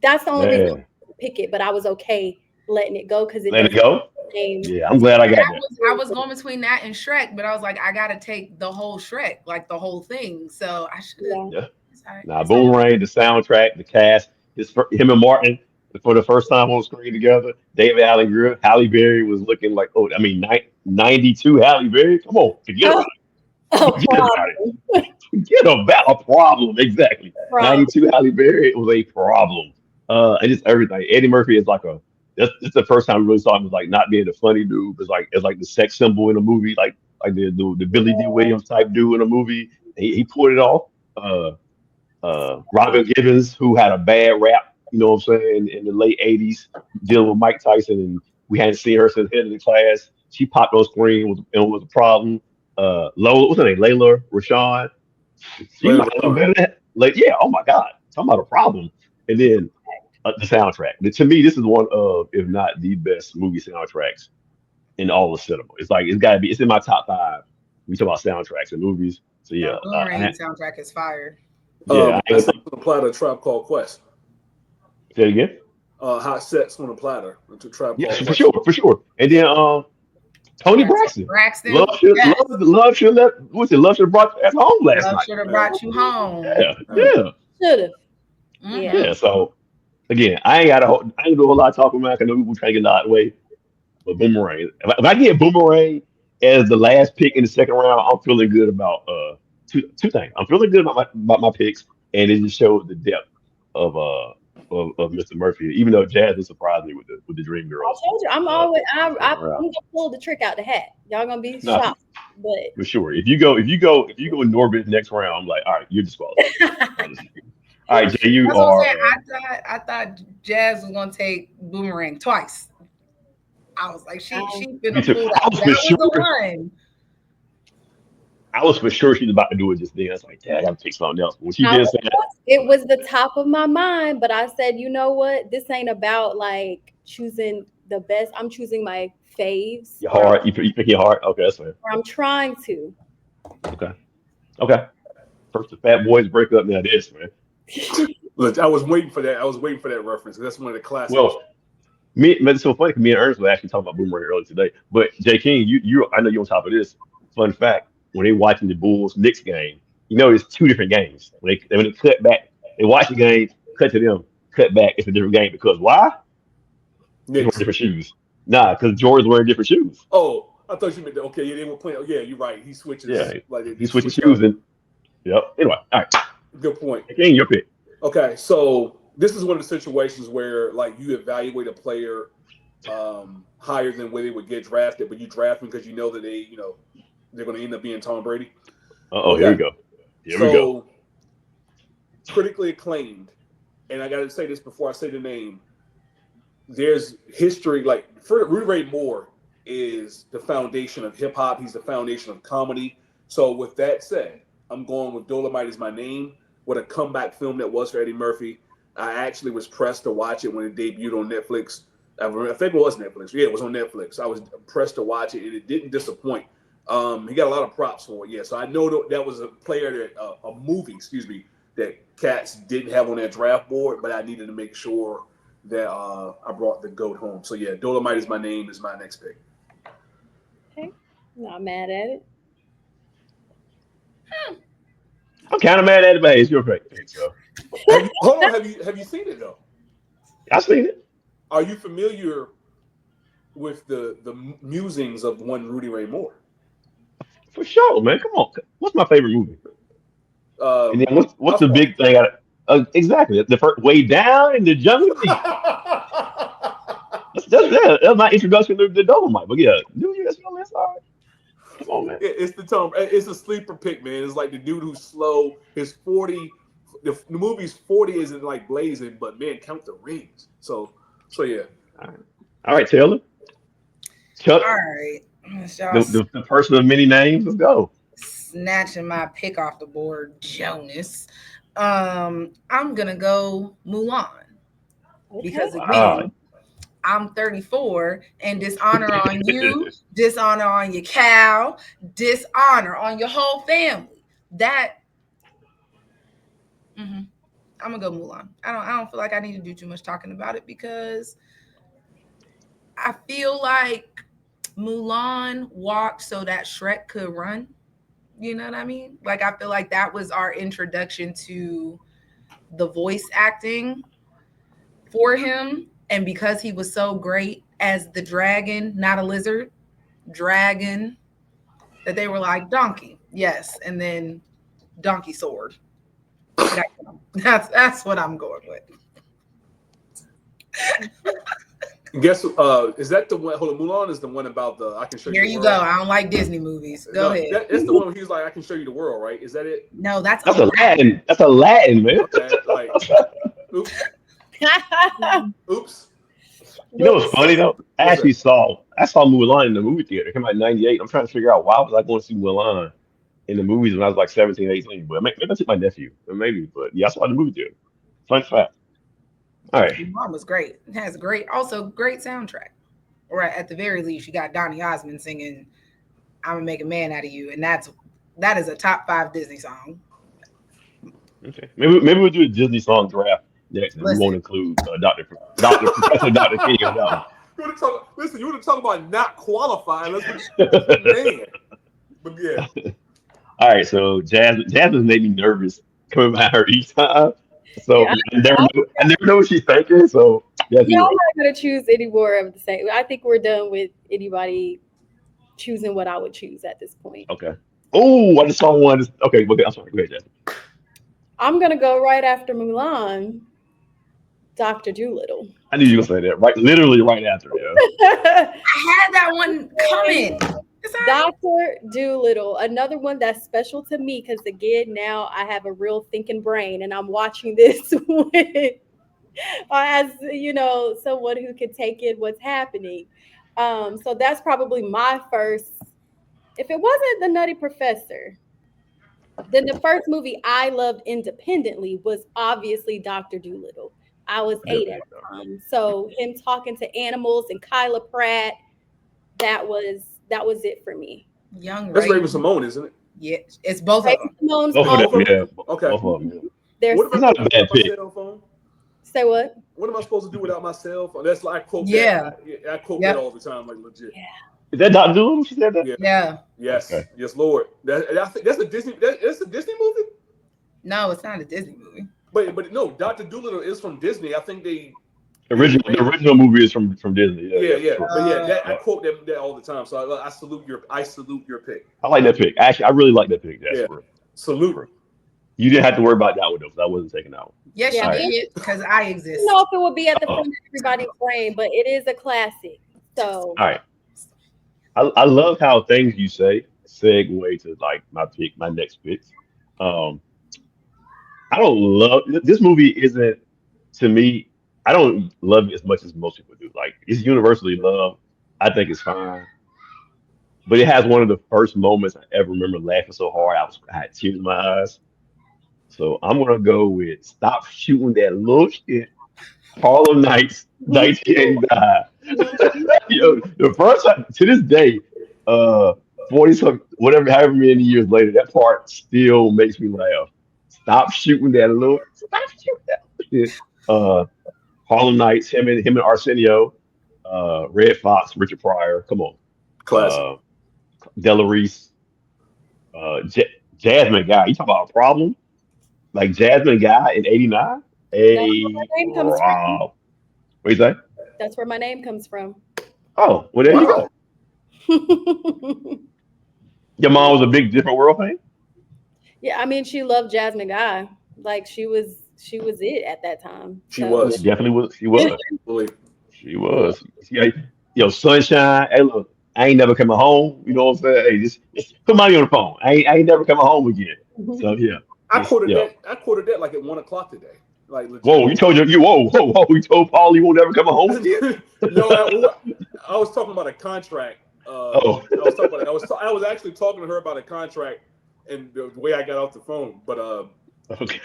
Speaker 2: That's the only reason I
Speaker 1: man.
Speaker 2: wanted to pick it, but I was okay letting it go because it
Speaker 1: Let it
Speaker 2: doesn't have
Speaker 1: go.
Speaker 2: the same.
Speaker 1: Yeah, I'm glad I got that.
Speaker 3: I was going between that and Shrek, but I was like, I gotta take the whole Shrek, like the whole thing. So I should have.
Speaker 2: Yeah.
Speaker 1: Yeah.
Speaker 3: It's all right.
Speaker 1: Now,
Speaker 3: It's all right.
Speaker 1: Boomerang, the soundtrack, the cast, him and Martin for the first time on screen together. David Allen Greer, Halle Berry was looking like, oh, I mean, 92 Halle Berry. Come on, forget about it.
Speaker 2: Oh,
Speaker 1: Forget about it.
Speaker 2: problem.
Speaker 1: Forget about a problem. Exactly.
Speaker 2: Problem.
Speaker 1: 92 Halle Berry, it was a problem. And just everything. Eddie Murphy is like that's the first time we really saw him as like not being a funny dude, but it's like the sex symbol in a movie, like the Billy D. Williams type dude in a movie. He pulled it off. Uh, Robin Givens, who had a bad rap, you know what I'm saying, in the late '80s, dealing with Mike Tyson, and we hadn't seen her since head of the class. She popped on screen and was a problem. Lola, what's her name? Layla Rashawn. She
Speaker 4: Later
Speaker 1: might have
Speaker 4: on,
Speaker 1: been that. Like, yeah, oh my God, talking about a problem. And then the soundtrack. To me, this is one of, if not the best movie soundtracks in all of cinema. It's like it's got to be. It's in my top five We talk about soundtracks and movies. So yeah,
Speaker 3: No, Boomerang soundtrack is fire.
Speaker 1: yeah. I
Speaker 4: Hot
Speaker 1: was
Speaker 4: Sex on a Platter, Tribe Called Quest.
Speaker 1: say it again.
Speaker 4: Hot Sex on a Platter, to Tribe
Speaker 1: Yeah,
Speaker 4: Called
Speaker 1: for
Speaker 4: Quest.
Speaker 1: sure, for sure. And then Tony Braxton.
Speaker 3: Braxton, yes.
Speaker 1: Love should let what's it? Love should have brought you at home last
Speaker 3: Love
Speaker 1: night.
Speaker 3: should have brought you home.
Speaker 1: Yeah, yeah,
Speaker 2: Should have.
Speaker 3: Mhm.
Speaker 1: yeah. So again, I ain't do a whole lot of talking about. 'Cause I know people trying to get a lot of the way. But Boomerang, if I get Boomerang as the last pick in the second round, I'm feeling good about two things. I'm feeling good about my picks, and it just shows the depth of of Mr. Murphy. Even though Jazz did surprise me with the Dream
Speaker 2: I
Speaker 1: Girls
Speaker 2: told you, I'm always I'm
Speaker 1: second round.
Speaker 2: gonna pull the trick out the hat. Y'all gonna be
Speaker 1: No,
Speaker 2: shocked, but
Speaker 1: for sure. If you go Norbit next round, I'm like, all right, you're disqualified. All right, Jay, you
Speaker 3: That's what I'm
Speaker 1: are.
Speaker 3: saying. I thought Jazz was gonna take Boomerang twice. I was like, she
Speaker 1: Me
Speaker 3: finna
Speaker 1: too.
Speaker 3: pull that. That was the one.
Speaker 1: I was for sure she's about to do it just then. I was like, Dad, I gotta pick something else. When she
Speaker 2: I
Speaker 1: did say that,
Speaker 2: it was the top of my mind. But I said, you know what? This ain't about like choosing the best. I'm choosing my faves,
Speaker 1: your
Speaker 2: or
Speaker 1: heart, you pick your heart. Okay, that's fair.
Speaker 2: I'm trying to.
Speaker 1: Okay, okay. First the Fat Boys break up. Now this, man.
Speaker 4: Look, I was waiting for that. I was waiting for that reference. That's one of the classics.
Speaker 1: Well, it's so funny. 'Cause me and Ernest were actually talking about Boomerang earlier today. But Jay King, I know you're on top of this. Fun fact: when they watching the Bulls Knicks game, you know it's two different games. When they cut back, they watch the game, cut to them, cut back. It's a different game because why? They wear
Speaker 4: Knicks.
Speaker 1: different shoes. Nah, because Jordan's wearing different shoes.
Speaker 4: Oh, I thought you meant that. Okay, yeah, they were playing. Oh, yeah, you're right. He
Speaker 1: Yeah,
Speaker 4: switches like they
Speaker 1: he switching
Speaker 4: switch
Speaker 1: shoes
Speaker 4: up.
Speaker 1: and yep. Anyway, all right.
Speaker 4: Good point.
Speaker 1: King, your pick.
Speaker 4: Okay, so this is one of the situations where like you evaluate a player higher than where they would get drafted, but you draft them because you know that they're going to end up being Tom Brady.
Speaker 1: Oh,
Speaker 4: Okay.
Speaker 1: here we go. Here we go.
Speaker 4: Critically acclaimed, and I got to say this before I say the name. There's history, like for Rudy Ray Moore is the foundation of hip hop. He's the foundation of comedy. So with that said, I'm going with Dolomite Is My Name. What a comeback film that was for Eddie Murphy. I actually was pressed to watch it when it debuted on Netflix. I think it was Netflix. Yeah, it was on Netflix. I was pressed to watch it, and it didn't disappoint. He got a lot of props for it. Yeah, so I know that was a player that a movie, that Cats didn't have on their draft board, but I needed to make sure that I brought the GOAT home. So yeah, Dolomite Is My Name is my next pick.
Speaker 2: Okay, not mad at it.
Speaker 1: I'm kind of mad at it, but it's your pick. So
Speaker 4: Hold on, have you seen it though?
Speaker 1: I seen it
Speaker 4: Are you familiar with the musings of one Rudy Ray Moore?
Speaker 1: for sure, man. Come on. What's my favorite movie? And then what's the
Speaker 4: Rushmore.
Speaker 1: big thing? Exactly. The first way down in the jungle deep. That's my introduction to the Dolomite. But yeah, New Year's on this side. Come on, man.
Speaker 4: It's the Tom. It's a sleeper pick, man. It's like the dude who's slow. His 40. The movie's 40 isn't like blazing, but man, count the rings. So yeah.
Speaker 1: All right, Taylor. Chuck,
Speaker 3: All right.
Speaker 1: the person of many names. Let's go.
Speaker 3: Snatching my pick off the board, Jonas. I'm gonna go Mulan because again, I'm 34, and dishonor on you, dishonor on your cow, dishonor on your whole family. I'm gonna go Mulan. I don't feel like I need to do too much talking about it because I feel like Mulan walked so that Shrek could run. You know what I mean? Like I feel like that was our introduction to the voice acting for him. And because he was so great as the dragon, not a lizard, dragon, that they were like, donkey, yes. And then donkey sword. That's what I'm going with.
Speaker 4: Guess is that the one? Hold on, Mulan is the one about the I can show you.
Speaker 3: Here
Speaker 4: the
Speaker 3: you
Speaker 4: world.
Speaker 3: go. I don't like Disney movies. Go ahead.
Speaker 4: That's the one where he's like, I can show you the world, right? Is that it?
Speaker 3: No, that's
Speaker 1: a Latin. That's a Latin, man.
Speaker 4: Okay, like, oops. Oops.
Speaker 1: You know what's funny though? I saw Mulan in the movie theater. It came out in '98. I'm trying to figure out why was I going to see Mulan in the movies when I was like 17, 18. But maybe I took my nephew, or maybe. But yeah, I saw it in the movie theater. Fun fact. All right.
Speaker 3: Mom was great. It has great soundtrack. Or at the very least, you got Donny Osmond singing I'm gonna make a man out of you, and that is a top 5 Disney song.
Speaker 1: Okay, maybe we'll do a Disney song draft next, and we won't
Speaker 3: Listen,
Speaker 1: include Doctor Professor Doctor King on that
Speaker 4: Listen, you want to talk about not qualifying?
Speaker 1: one.
Speaker 4: Man, but yeah,
Speaker 1: All right, so Jasmine made me nervous coming by her each time. So
Speaker 2: Yeah,
Speaker 1: I never know what she's thinking. So yeah,
Speaker 2: yeah,
Speaker 1: you're
Speaker 2: I'm
Speaker 1: right.
Speaker 2: not gonna choose any more of the same. I think we're done with anybody choosing what I would choose at this point.
Speaker 1: Okay. Oh, I just saw one. Okay, I'm sorry. Go ahead, Jasmine.
Speaker 2: I'm gonna go right after Mulan, Doctor Doolittle.
Speaker 1: I knew you were gonna say that. Right, literally right after. Yeah.
Speaker 3: I had that one coming. It's all right.
Speaker 2: Doctor Doolittle, another one that's special to me because again, now I have a real thinking brain, and I'm watching this with, as someone who can take in what's happening. So that's probably my first. If it wasn't the Nutty Professor, then the first movie I loved independently was obviously Doctor Doolittle. I was 8 at
Speaker 1: Definitely.
Speaker 2: the time, so him talking to animals and Kyla Pratt, that was it for me.
Speaker 3: Young
Speaker 4: that's Raven
Speaker 3: Raven.
Speaker 4: Simone, isn't it?
Speaker 3: Yeah, it's both of
Speaker 2: Raven
Speaker 3: them.
Speaker 2: Simone's
Speaker 1: Both of
Speaker 2: on.
Speaker 1: them.
Speaker 4: Both of them.
Speaker 1: Yeah.
Speaker 4: Okay.
Speaker 1: Both of them. Yeah.
Speaker 2: There's
Speaker 4: What am
Speaker 1: It's
Speaker 4: I
Speaker 1: not a
Speaker 4: supposed to do
Speaker 1: bad
Speaker 4: without my
Speaker 1: pick.
Speaker 4: cell phone?
Speaker 2: say what?
Speaker 4: What am I supposed to do without my cell phone? That's like I quote
Speaker 3: Yeah.
Speaker 4: that. I quote
Speaker 3: Yep.
Speaker 4: that all the time, like legit.
Speaker 2: Yeah.
Speaker 1: Is that Doctor Doolittle? She said that.
Speaker 4: Yeah.
Speaker 3: Yeah.
Speaker 4: Yes.
Speaker 1: Okay.
Speaker 4: Yes, Lord. I think that's a Disney. That's a Disney movie.
Speaker 3: No, it's not a Disney movie.
Speaker 4: But no, Doctor Doolittle is from Disney. I think they.
Speaker 1: The original movie is from Disney.
Speaker 4: Yeah.
Speaker 1: Sure.
Speaker 4: But yeah, I
Speaker 1: Yeah.
Speaker 4: quote that all the time. So I salute your pick.
Speaker 1: I like that pick. Actually, I really like that pick,
Speaker 4: Yeah.
Speaker 1: Jasper.
Speaker 4: Salute.
Speaker 1: You didn't have to worry about that one though, because I wasn't taking that one.
Speaker 3: Yes,
Speaker 2: Yeah.
Speaker 3: you did, because I exist.
Speaker 2: I don't know if it would be at the
Speaker 1: Oh.
Speaker 2: front of everybody's brain, but it is a classic. So
Speaker 1: All right. I love how things you say segue to like my next pick. Um, I don't love this movie. Isn't to me. I don't love it as much as most people do. Like it's universally loved. I think it's fine, but it has one of the first moments I ever remember laughing so hard. I had tears in my eyes. So I'm gonna go with "Stop Shooting That Little Shit." Harlem Nights, 1989. Yo, the first time to this day, 40 some whatever, however many years later, that part still makes me laugh. Stop shooting that little shit. Harlem Nights, him and Arsenio, Red Fox, Richard Pryor. Come on,
Speaker 4: Classic.
Speaker 1: Della Reese, Jasmine Guy. You talk about a problem like Jasmine Guy in '89.
Speaker 2: that's where my
Speaker 1: A
Speaker 2: name comes from.
Speaker 1: Rob. What you say?
Speaker 2: That's where my name comes from.
Speaker 1: Oh, well, there you
Speaker 4: Wow.
Speaker 1: go. Your mom was a big Different World fan.
Speaker 2: Yeah, I mean, she loved Jasmine Guy. Like she was it at that time.
Speaker 4: She
Speaker 2: So
Speaker 4: was.
Speaker 1: She definitely was. She was.
Speaker 4: Really.
Speaker 1: She was. Yo, Sunshine. Hey, look, I ain't never coming home. You know what I'm saying? Hey, just put money on the phone. I ain't never coming home again. So yeah,
Speaker 4: I quoted
Speaker 1: yeah.
Speaker 4: that. I quoted that like at 1 o'clock today. Like legit.
Speaker 1: Whoa, whoa. You told Paul you won't ever come home again.
Speaker 4: No, I was talking about a contract.
Speaker 1: Oh,
Speaker 4: I was talking about. I was actually talking to her about a contract and the way I got off the phone. But
Speaker 1: okay.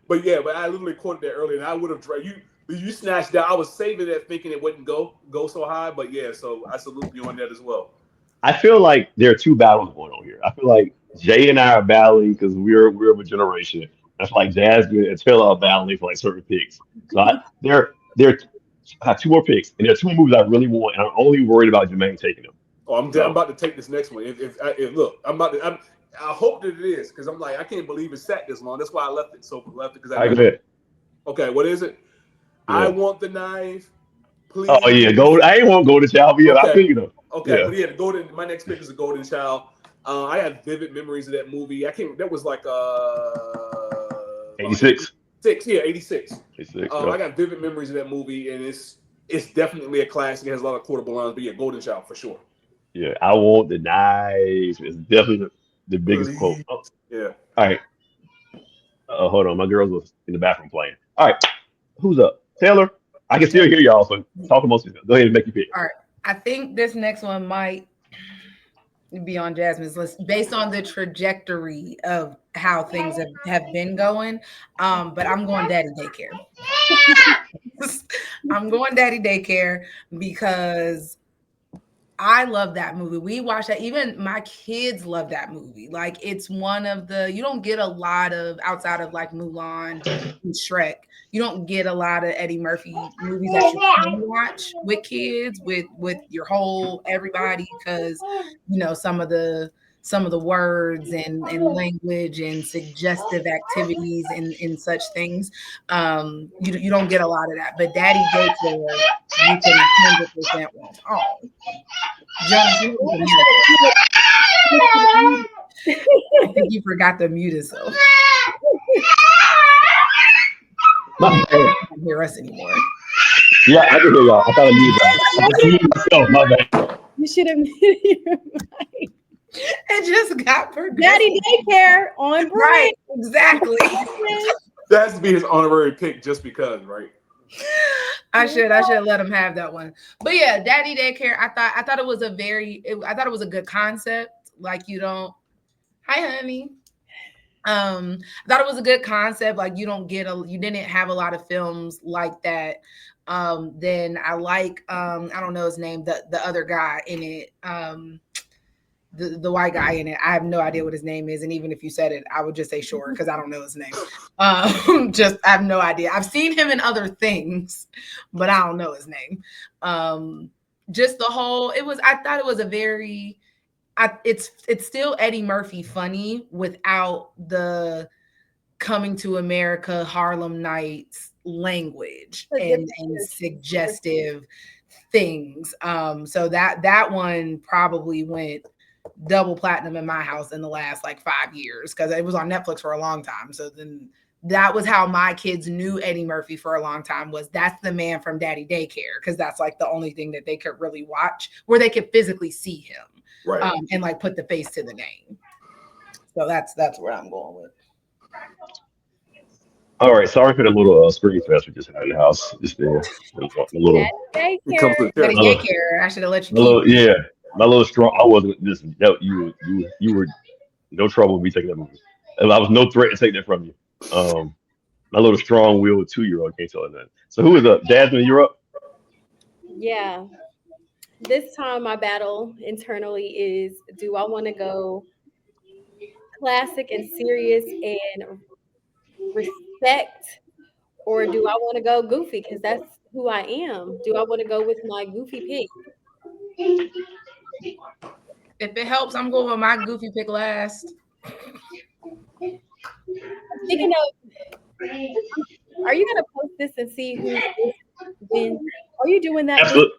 Speaker 4: but I literally quoted that earlier, and I would have you. You snatched that. I was saving that, thinking it wouldn't go so high. But yeah, so I salute you on that as well.
Speaker 1: I feel like there are two battles going on here. I feel like Jay and I are battling because we're of a generation. I feel like Jasmine and Taylor are battling for like certain picks. So I have two more picks, and there are two movies I really want, and I'm only worried about Jermaine taking them.
Speaker 4: Oh, I'm about to take this next one. If look, I'm about to. I hope that it is because I'm like I can't believe it sat this long. That's why I left it. So left it because
Speaker 1: I go ahead.
Speaker 4: Okay, what is it?
Speaker 1: Yeah.
Speaker 4: I want the knife. Please.
Speaker 1: Oh yeah, gold. I ain't want Golden Child, but yeah, I feel you though.
Speaker 4: Okay,
Speaker 1: Yeah.
Speaker 4: but yeah, the golden. My next pick is the Golden Child. I have vivid memories of that movie. I can't. That was like
Speaker 1: 86.
Speaker 4: 86.
Speaker 1: 86.
Speaker 4: I got vivid memories of that movie, and it's definitely a classic. It has a lot of quotable lines, but yeah, Golden Child for sure.
Speaker 1: Yeah, I want the knife. It's definitely the biggest
Speaker 4: Please.
Speaker 1: quote. Oh,
Speaker 4: Yeah.
Speaker 1: all right. Hold on, my girls was in the bathroom playing. All right, who's up? Taylor. I can still hear y'all, so talk amongst yourselves. Go ahead and make your pick.
Speaker 3: All right. I think this next one might be on Jasmine's list based on the trajectory of how things have been going. But I'm going Daddy Daycare. I'm going Daddy Daycare because I love that movie. We watched that. Even my kids love that movie. Like it's one of the, you don't get a lot of, outside of like Mulan and Shrek, you don't get a lot of Eddie Murphy movies that you can watch with kids, with your whole everybody, because you know some of the words and language and suggestive activities and such things. You don't get a lot of that. But Daddy Daycare, you can 100% watch. Oh, Jonas, you need to mute it. I think you forgot to mute yourself.
Speaker 1: My bad.
Speaker 3: You can't hear us anymore.
Speaker 1: Yeah, I can hear y'all. I thought I muted y'all. I just muted myself. My bad.
Speaker 2: You should have muted your mic.
Speaker 3: It just got progressive.
Speaker 2: Daddy Daycare on break.
Speaker 3: Right, exactly.
Speaker 4: That has to be his honorary pick just because, right?
Speaker 3: I should let him have that one. But yeah, Daddy Daycare. I thought it was a good concept. Like you don't. Hi, honey. I thought it was a good concept. Like you didn't have a lot of films like that. Then I like I don't know his name, the other guy in it. The white guy in it. I have no idea what his name is, and even if you said it, I would just say sure because I don't know his name. Just I have no idea. I've seen him in other things, but I don't know his name. Just the whole. I thought it was a very. It's still Eddie Murphy funny without the Coming to America, Harlem Nights language and suggestive things. So that one probably went double platinum in my house in the last like 5 years because it was on Netflix for a long time. So then that was how my kids knew Eddie Murphy for a long time, was that's the man from Daddy Daycare, because that's like the only thing that they could really watch where they could physically see him,
Speaker 4: Right.
Speaker 3: And like put the face to the name. So that's where I'm going with.
Speaker 1: All right, sorry for the little screen fest we just had in the house. Just there, a little,
Speaker 2: Daddy
Speaker 4: It comes
Speaker 2: Daycare.
Speaker 4: with
Speaker 3: Daddy
Speaker 4: territory.
Speaker 3: Daycare, I should have let you
Speaker 1: a little,
Speaker 3: keep.
Speaker 1: yeah, my little strong. I wasn't just no, you were no trouble with me taking that movie. And I was no threat to take that from you. My little strong-willed 2-year-old can't tell her that. So who is up? Jasmine, you're up.
Speaker 2: Yeah. This time my battle internally is, do I want to go classic and serious and respect, or do I want to go goofy because that's who I am? Do I want to go with my goofy pick?
Speaker 3: If it helps, I'm going with my goofy pick last.
Speaker 2: Speaking of, are you gonna post this and see who wins? Are you doing that?
Speaker 1: Absolutely.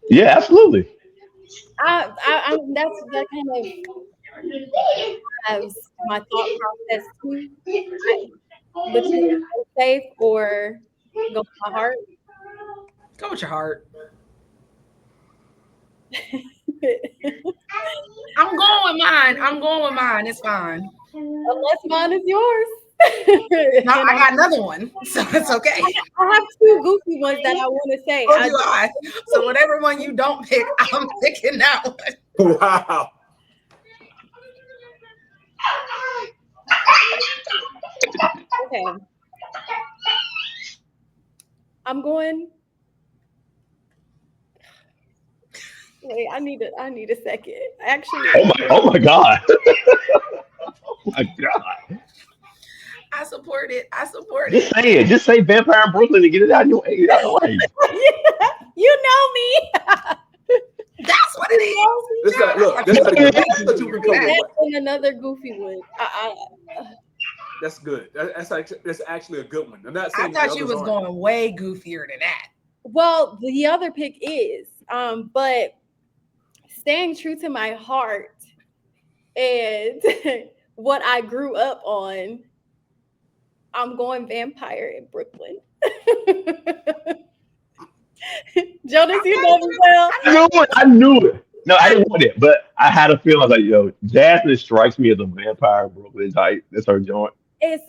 Speaker 1: Yeah, absolutely.
Speaker 2: That kind of has my thought process too. Between go safe or go with my heart.
Speaker 3: Go with your heart. I'm going with mine. It's fine.
Speaker 2: Unless mine is yours.
Speaker 3: No, I got another one, so it's okay.
Speaker 2: I have 2 goofy ones that I want to say.
Speaker 3: So do I. So whatever one you don't pick, I'm picking that one.
Speaker 4: Wow.
Speaker 2: Okay. I'm going. Wait, I need a second. Actually,
Speaker 1: Oh my God. Oh my God.
Speaker 3: I support it.
Speaker 1: Just say it. Just say Vampire in Brooklyn and get it out of your way.
Speaker 2: You know me.
Speaker 3: That's what it is.
Speaker 4: This guy, look, this is what you can come with.
Speaker 2: And another goofy one.
Speaker 4: That's good. That's actually a good one. I'm not
Speaker 3: I
Speaker 4: saying
Speaker 3: thought you was going way goofier than that.
Speaker 2: Well, the other pick is, but staying true to my heart and what I grew up on, I'm going Vampire in Brooklyn. Jonas, you know me well.
Speaker 1: I knew it. No, I didn't want it, but I had a feeling like, yo, Jasmine strikes me as a Vampire in Brooklyn type. That's her joint.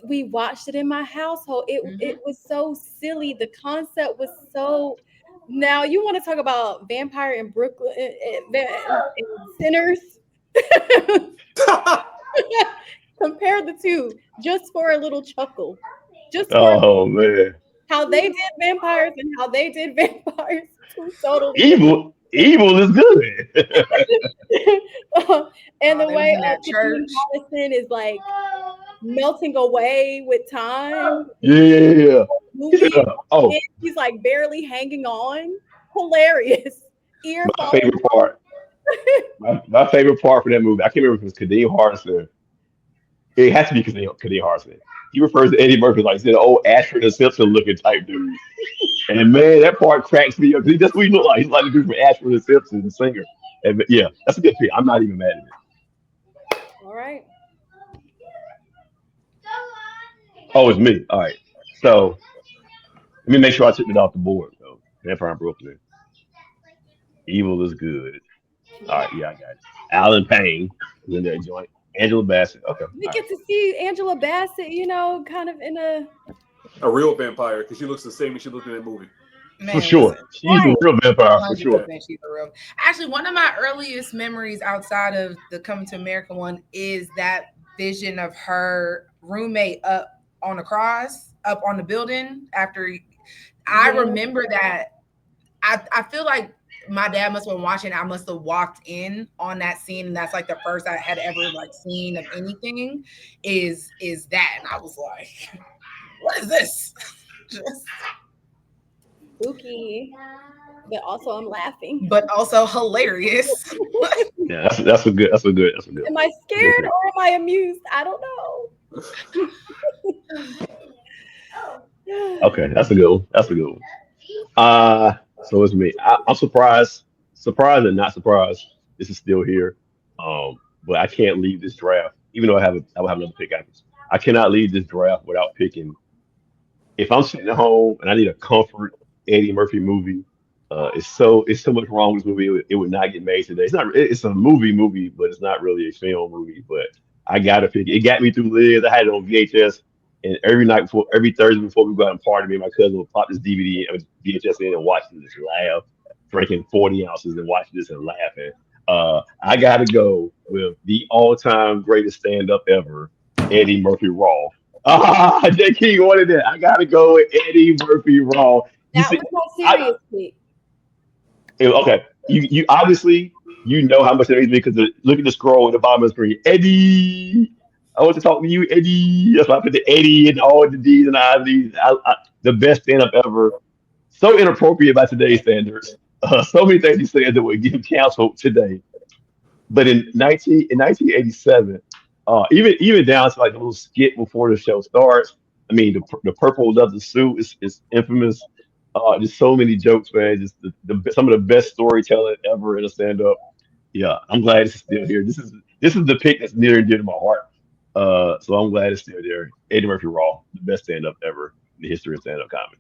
Speaker 2: We watched it in my household. It was so silly. The concept was so. Now you want to talk about Vampire in Brooklyn and Sinners? Compare the two just for a little chuckle. Just for
Speaker 1: man,
Speaker 2: how they did vampires and how they did vampires. Totally
Speaker 1: evil. Evil is good.
Speaker 2: And the
Speaker 3: They was
Speaker 2: way
Speaker 3: in that
Speaker 2: Tiffany
Speaker 3: church.
Speaker 2: Madison is like melting away with time.
Speaker 1: Yeah. He said,
Speaker 2: Movie,
Speaker 1: oh,
Speaker 2: and he's like barely hanging on. Hilarious. Ear
Speaker 1: my
Speaker 2: falling
Speaker 1: favorite part. My favorite part for that movie. I can't remember if it was Kadeem Hardison. It has to be Kadeem Hardison. He refers to Eddie Murphy like he's an old Ashford and Simpson looking type dude. And man, that part cracks me up. That's what he look like. He's like the dude from Ashford and Simpson, the singer. And yeah, that's a good pick. I'm not even mad at it.
Speaker 2: All right.
Speaker 1: Oh, it's me. All right. So let me make sure I took it off the board though. Vampire in Brooklyn. Evil is good. All right, yeah, I got it. Alan Payne is in that joint. Angela Bassett. Okay.
Speaker 2: We
Speaker 1: All right.
Speaker 2: get to see Angela Bassett, kind of in a
Speaker 4: A real vampire because she looks the same as she looked in that movie.
Speaker 1: For
Speaker 3: Man,
Speaker 1: sure.
Speaker 3: listen,
Speaker 1: She's a
Speaker 2: right.
Speaker 1: real vampire for sure.
Speaker 3: 100% she's a real. Actually, one of my earliest memories outside of the Coming to America one is that vision of her roommate up on the cross, up on the building after. I
Speaker 2: Yeah.
Speaker 3: remember that. I feel like my dad must have been watching. I must have walked in on that scene, and that's like the first I had ever like seen of anything. Is that? And I was like, what is this? Just,
Speaker 2: Spooky. But also I'm laughing.
Speaker 3: but also hilarious.
Speaker 1: Yeah, that's a good
Speaker 2: Am I
Speaker 1: good
Speaker 2: scared
Speaker 1: pick.
Speaker 2: or am I amused? I don't know.
Speaker 1: Okay, that's a good one. That's a good one. So it's me. I'm surprised and not surprised. This is still here. But I can't leave this draft, even though I will have another pick after this. I cannot leave this draft without picking. If I'm sitting at home and I need a comfort Eddie Murphy movie, it's so much wrong with this movie. It would not get made today. It's a movie, but it's not really a film movie. But I gotta pick it. It got me through Liz. I had it on VHS, and every Thursday before we go out and party, me and my cousin would pop this DVD and VHS in and watch this, laugh, drinking 40 ounces and watching this and laughing. I gotta go with the all-time greatest stand-up ever, Eddie Murphy Raw. Ah, J. King wanted that. I gotta go with Eddie Murphy Raw. You
Speaker 2: That
Speaker 1: see,
Speaker 2: was my
Speaker 1: I
Speaker 2: serious pick.
Speaker 1: okay. You obviously you know how much that means to me because look at the scroll at the bottom of the screen. Eddie, I want to talk to you, Eddie. That's why I put the Eddie and all the D's and I's. The best stand up ever. So inappropriate by today's standards. So many things he said that would get him canceled today. But in 1987, even down to like the little skit before the show starts. I mean, the purple leather suit is infamous. Just so many jokes, man. Just some of the best storytelling ever in a stand up. Yeah, I'm glad it's still here. This is the pick that's near and dear to my heart. So I'm glad it's still there. Eddie Murphy Raw, the best stand up ever in the history of stand up comedy,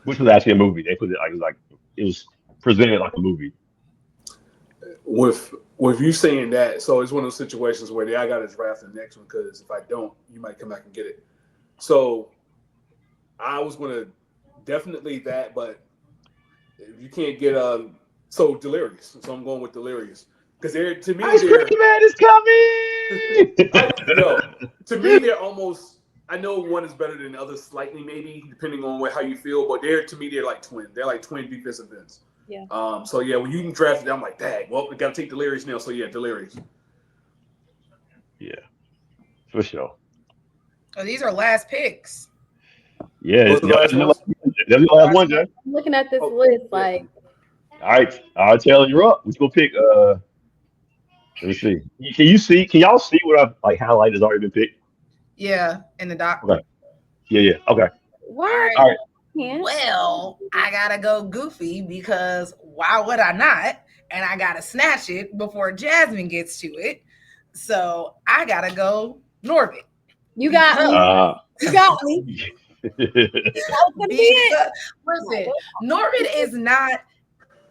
Speaker 1: which was actually a movie. They put it like it was presented like a movie.
Speaker 4: With you saying that, so it's one of those situations where I got to draft the next one because if I don't, you might come back and get it. So I was gonna definitely that, but if you can't get so Delirious. So I'm going with Delirious because they're to me
Speaker 1: Ice
Speaker 4: they're
Speaker 1: cream man is coming.
Speaker 4: yo to me they're almost. I know one is better than the other slightly, maybe depending on how you feel, but they're like twin. They're like twin defensive ends.
Speaker 2: Yeah.
Speaker 4: So yeah, when you can draft it, I'm like, dang. Well, we gotta take Delirious now. So yeah, Delirious.
Speaker 1: Yeah, for sure.
Speaker 3: Oh, these are last picks.
Speaker 1: Yeah,
Speaker 4: Those are the last ones.
Speaker 1: that's the last one, Jay.
Speaker 2: I'm looking at this
Speaker 4: Oh,
Speaker 2: list
Speaker 4: yeah.
Speaker 2: like
Speaker 1: All right, I'll tell you up. Which gonna pick? Let me see. Can y'all see what I've like highlighted has already been picked?
Speaker 3: Yeah, in the doc.
Speaker 1: Okay. Yeah. Okay.
Speaker 2: why
Speaker 3: All right.
Speaker 1: All right.
Speaker 2: can't
Speaker 3: Well, I gotta go goofy because why would I not? And I gotta snatch it before Jasmine gets to it. So I gotta go Norbit.
Speaker 2: you got me. You got me. That was gonna be it.
Speaker 3: Listen, Norbit is not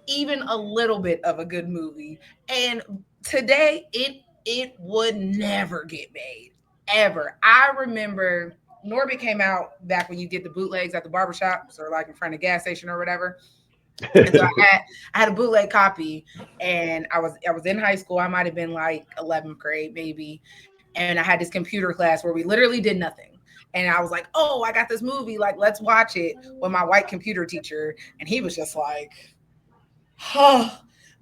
Speaker 3: even a little bit of a good movie. And today it would never get made. Ever. I remember Norbit came out back when you get the bootlegs at the barbershops or like in front of the gas station or whatever. And so I had a bootleg copy and I was in high school. I might have been like 11th grade maybe. And I had this computer class where we literally did nothing. And I was like, oh, I got this movie. Like, let's watch it with my white computer teacher. And he was just like,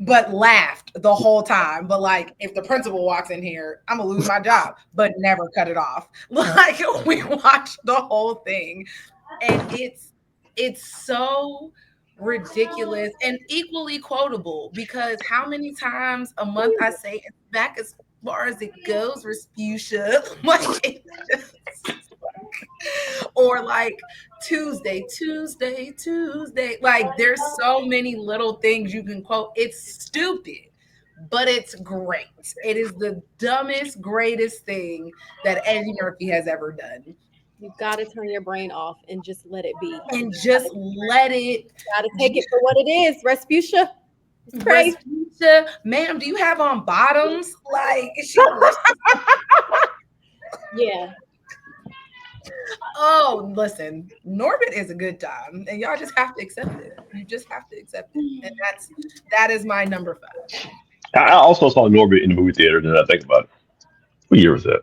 Speaker 3: but laughed the whole time. But like, if the principal walks in here, I'm gonna lose my job, but never cut it off. Like, we watched the whole thing, and it's so ridiculous and equally quotable because how many times a month I say it's back as far as it goes, Respucia, like, or like Tuesday, Tuesday, Tuesday. Like, there's so many little things you can quote. It's stupid, but it's great. It is the dumbest, greatest thing that Eddie Murphy has ever done.
Speaker 2: You got to turn your brain off and just let it be.
Speaker 3: And just let it.
Speaker 2: Got to take it for what it is. Respucia. It's crazy.
Speaker 3: Respucia, ma'am, do you have on bottoms? Like, she.
Speaker 2: Yeah.
Speaker 3: Oh, listen, Norbit is a good time, and y'all just have to accept it. You just have to accept it, and that is my number 5.
Speaker 1: I also saw Norbit in the movie theater. Now that I think about it, what year was that?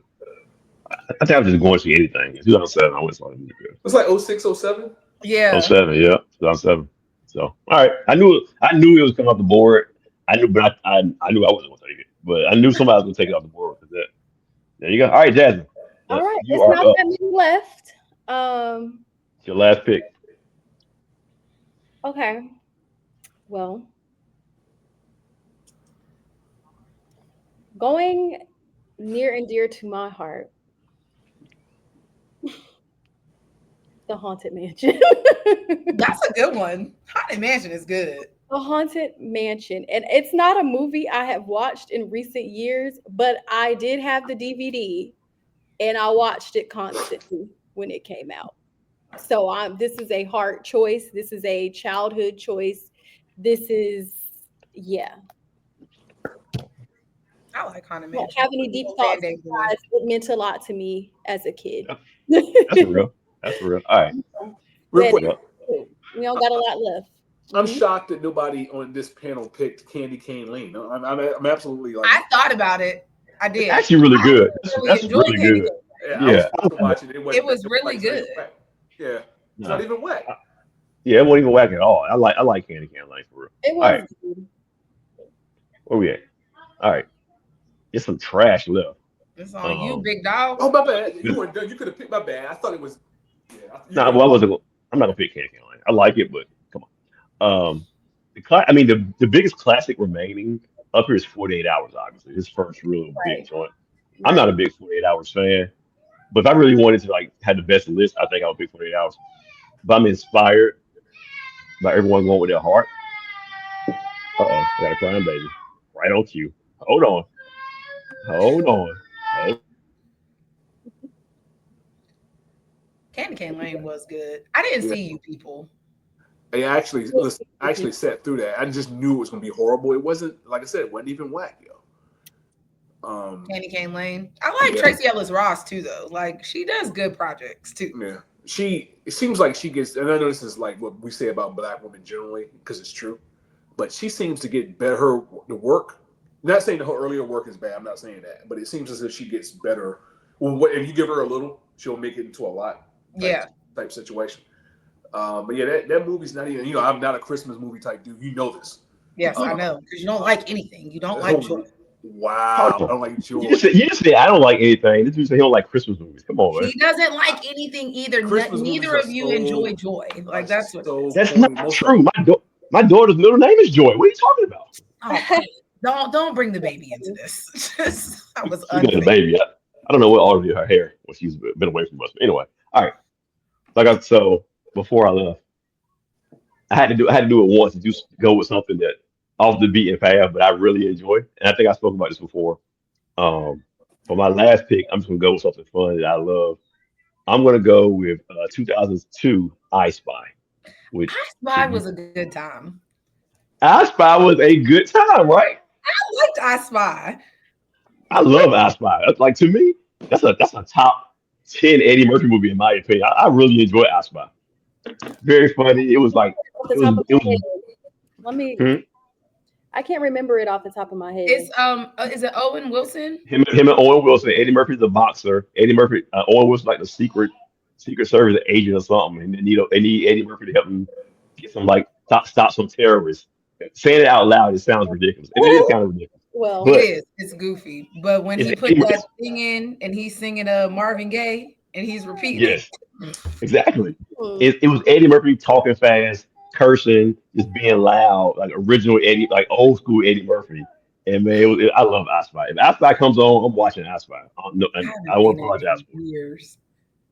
Speaker 1: I think I was just going to see anything. In 2007, I went and saw the movie theater.
Speaker 4: It's like 06, 07.
Speaker 3: Yeah.
Speaker 1: 07, yeah, 2007. So, all right, I knew it was coming off the board. I knew, but I knew I wasn't going to take it, but I knew somebody was going to take it off the board. That. There you go. All right, Jasmine.
Speaker 2: All right,
Speaker 1: You
Speaker 2: it's
Speaker 1: are
Speaker 2: not
Speaker 1: up.
Speaker 2: that many left.
Speaker 1: It's your last pick.
Speaker 2: Okay. Well, going near and dear to my heart, The Haunted Mansion.
Speaker 3: That's a good one. Haunted Mansion is good.
Speaker 2: The Haunted Mansion. And it's not a movie I have watched in recent years, but I did have the DVD and I watched it constantly when it came out. So this is a hard choice. This is a childhood choice. This is, yeah.
Speaker 3: I like Haunted
Speaker 2: Don't
Speaker 3: Mansion.
Speaker 2: have any deep thoughts. Guys. It meant a lot to me as a kid.
Speaker 1: That's real. That's real. All right.
Speaker 4: Real quick,
Speaker 2: We don't got a lot left.
Speaker 4: I'm shocked that nobody on this panel picked Candy Cane Lane. I'm absolutely like.
Speaker 3: I thought about it. I did.
Speaker 1: It's actually really good. That's
Speaker 3: enjoyed
Speaker 1: really
Speaker 3: Candy
Speaker 1: good.
Speaker 3: Cane.
Speaker 4: Yeah, I was watching it.
Speaker 3: It was really good.
Speaker 4: Yeah, it's not even whack.
Speaker 1: Yeah, it wasn't even whack at all. I like Candy Can Lane for real.
Speaker 2: It
Speaker 1: All
Speaker 2: was
Speaker 1: right,
Speaker 2: good.
Speaker 1: where we at? All right, there's some trash left.
Speaker 3: It's on you, big dog.
Speaker 4: Oh, my bad. You weren't done. You could have picked my bad. I thought it was. Yeah.
Speaker 1: No, well, I wasn't. I'm not gonna pick Candy Can Lane. I like it, but come on. The biggest classic remaining up here is 48 Hours. Obviously, his first real big joint. I'm not a big 48 Hours fan, but if I really wanted to like have the best list, I think I would pick 48 Hours. But I'm inspired by everyone going with their heart. I got a crying baby. Right on cue. Hold on.
Speaker 3: Candy Cane Lane was good. I didn't see you people.
Speaker 4: I actually sat through that. I just knew it was gonna be horrible. It wasn't, like I said, it wasn't even whack, yo.
Speaker 3: Candy Cane Lane. I like Tracy Ellis Ross too, though. Like, she does good projects too.
Speaker 4: Yeah. It seems like she gets, and I know this is like what we say about Black women generally, because it's true, but she seems to get better, the work. I'm not saying that her earlier work is bad, I'm not saying that, but it seems as if she gets better. Well, if you give her a little, she'll make it into a lot type situation. But yeah, that movie's not even, I'm not a Christmas movie type dude. You know this.
Speaker 3: Yes, I know, because you don't like anything. You don't like joy.
Speaker 4: Wow. I don't like joy.
Speaker 1: You just say I don't like anything. This dude say he don't like Christmas movies. Come on, man.
Speaker 3: He doesn't like anything either. Neither of you enjoy joy. Like, that's what.
Speaker 1: That's not true. My daughter's middle name is Joy. What are you talking about?
Speaker 3: Oh, don't bring the baby into this. I was
Speaker 1: unfair. The baby. I don't know what ordered her hair when she's been away from us. But anyway, all right. So before I left, I had to do it once to just go with something that off the beaten path, but I really enjoy. And I think I spoke about this before. For my last pick, I'm just gonna go with something fun that I love. I'm gonna go with 2002 I Spy. Which
Speaker 3: I Spy was a good time.
Speaker 1: I Spy was a good time, right?
Speaker 3: I liked I Spy.
Speaker 1: I love I Spy. Like, to me, that's a top 10 Eddie Murphy movie in my opinion. I really enjoy I Spy. Very funny. It was like
Speaker 2: let me. I can't remember it off the top of my head.
Speaker 3: It's is it Owen Wilson?
Speaker 1: Him and Owen Wilson. Eddie Murphy's a boxer. Owen Wilson's like the secret service agent or something, and they need Eddie Murphy to help him get some, like, stop some terrorists. saying it out loud, it sounds ridiculous, and it is kind of ridiculous.
Speaker 2: Well,
Speaker 3: It
Speaker 1: But
Speaker 3: is. It's goofy. But when
Speaker 1: it's
Speaker 3: he put
Speaker 1: Eddie
Speaker 3: that
Speaker 1: Murphy.
Speaker 3: thing in and he's singing Marvin Gaye and he's repeating it.
Speaker 1: Yes, exactly.
Speaker 2: hmm,
Speaker 1: It was Eddie Murphy talking fast, cursing, just being loud, like original Eddie, like old school Eddie Murphy. And man, I love I Spy. If I Spy comes on, I'm watching I Spy. No,
Speaker 3: I
Speaker 1: and I
Speaker 3: haven't
Speaker 1: won't
Speaker 3: seen it
Speaker 1: apologize for
Speaker 3: in
Speaker 1: it.
Speaker 3: years.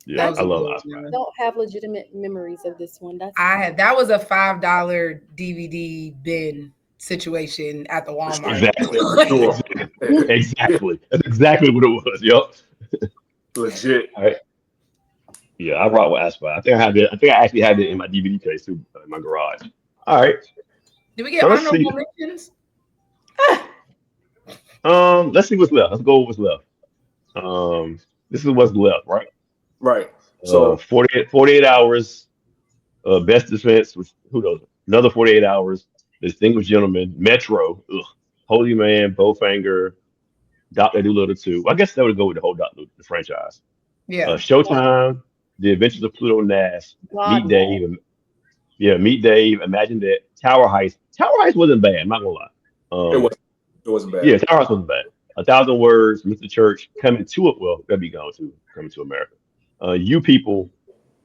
Speaker 1: Yeah,
Speaker 3: That
Speaker 2: I
Speaker 3: was
Speaker 1: I
Speaker 3: a
Speaker 1: love
Speaker 3: good
Speaker 1: I Spy.
Speaker 3: one.
Speaker 2: don't have legitimate memories of this one. That's
Speaker 3: I had that was a $5 DVD bin situation at the
Speaker 4: For
Speaker 3: Walmart.
Speaker 4: sure.
Speaker 1: Exactly.
Speaker 4: For sure.
Speaker 1: Exactly. Exactly. That's exactly what it was. Yep.
Speaker 4: Legit.
Speaker 1: All right. Yeah, I rock with I Spy. I think I had it. I think I actually had it in my DVD case too, in my garage. All right.
Speaker 3: Did we
Speaker 1: So
Speaker 3: get
Speaker 1: let's see.
Speaker 3: honorable mentions?
Speaker 1: Let's see what's left. Let's go with what's left. Um, this is what's left, right?
Speaker 4: Right. So
Speaker 1: 48 hours. Best defense was who knows? Another 48 hours. Distinguished gentleman. Metro. Ugh. Holy Man. Bowfinger. Doctor Dolittle 2. I guess that would go with the whole Doctor the franchise.
Speaker 3: Yeah.
Speaker 1: Showtime. The Adventures of Pluto Nash.
Speaker 2: God,
Speaker 1: Meet
Speaker 2: no.
Speaker 1: Dave. Yeah, Meet Dave. Imagine that. Tower Heist. Tower Heist wasn't bad. I'm not gonna lie.
Speaker 4: it
Speaker 1: Um,
Speaker 4: was it wasn't bad.
Speaker 1: yeah, Tower Heist wasn't bad. A Thousand Words. Mr. Church. Coming to it. Well, that'd be gone too. Coming to America. You People,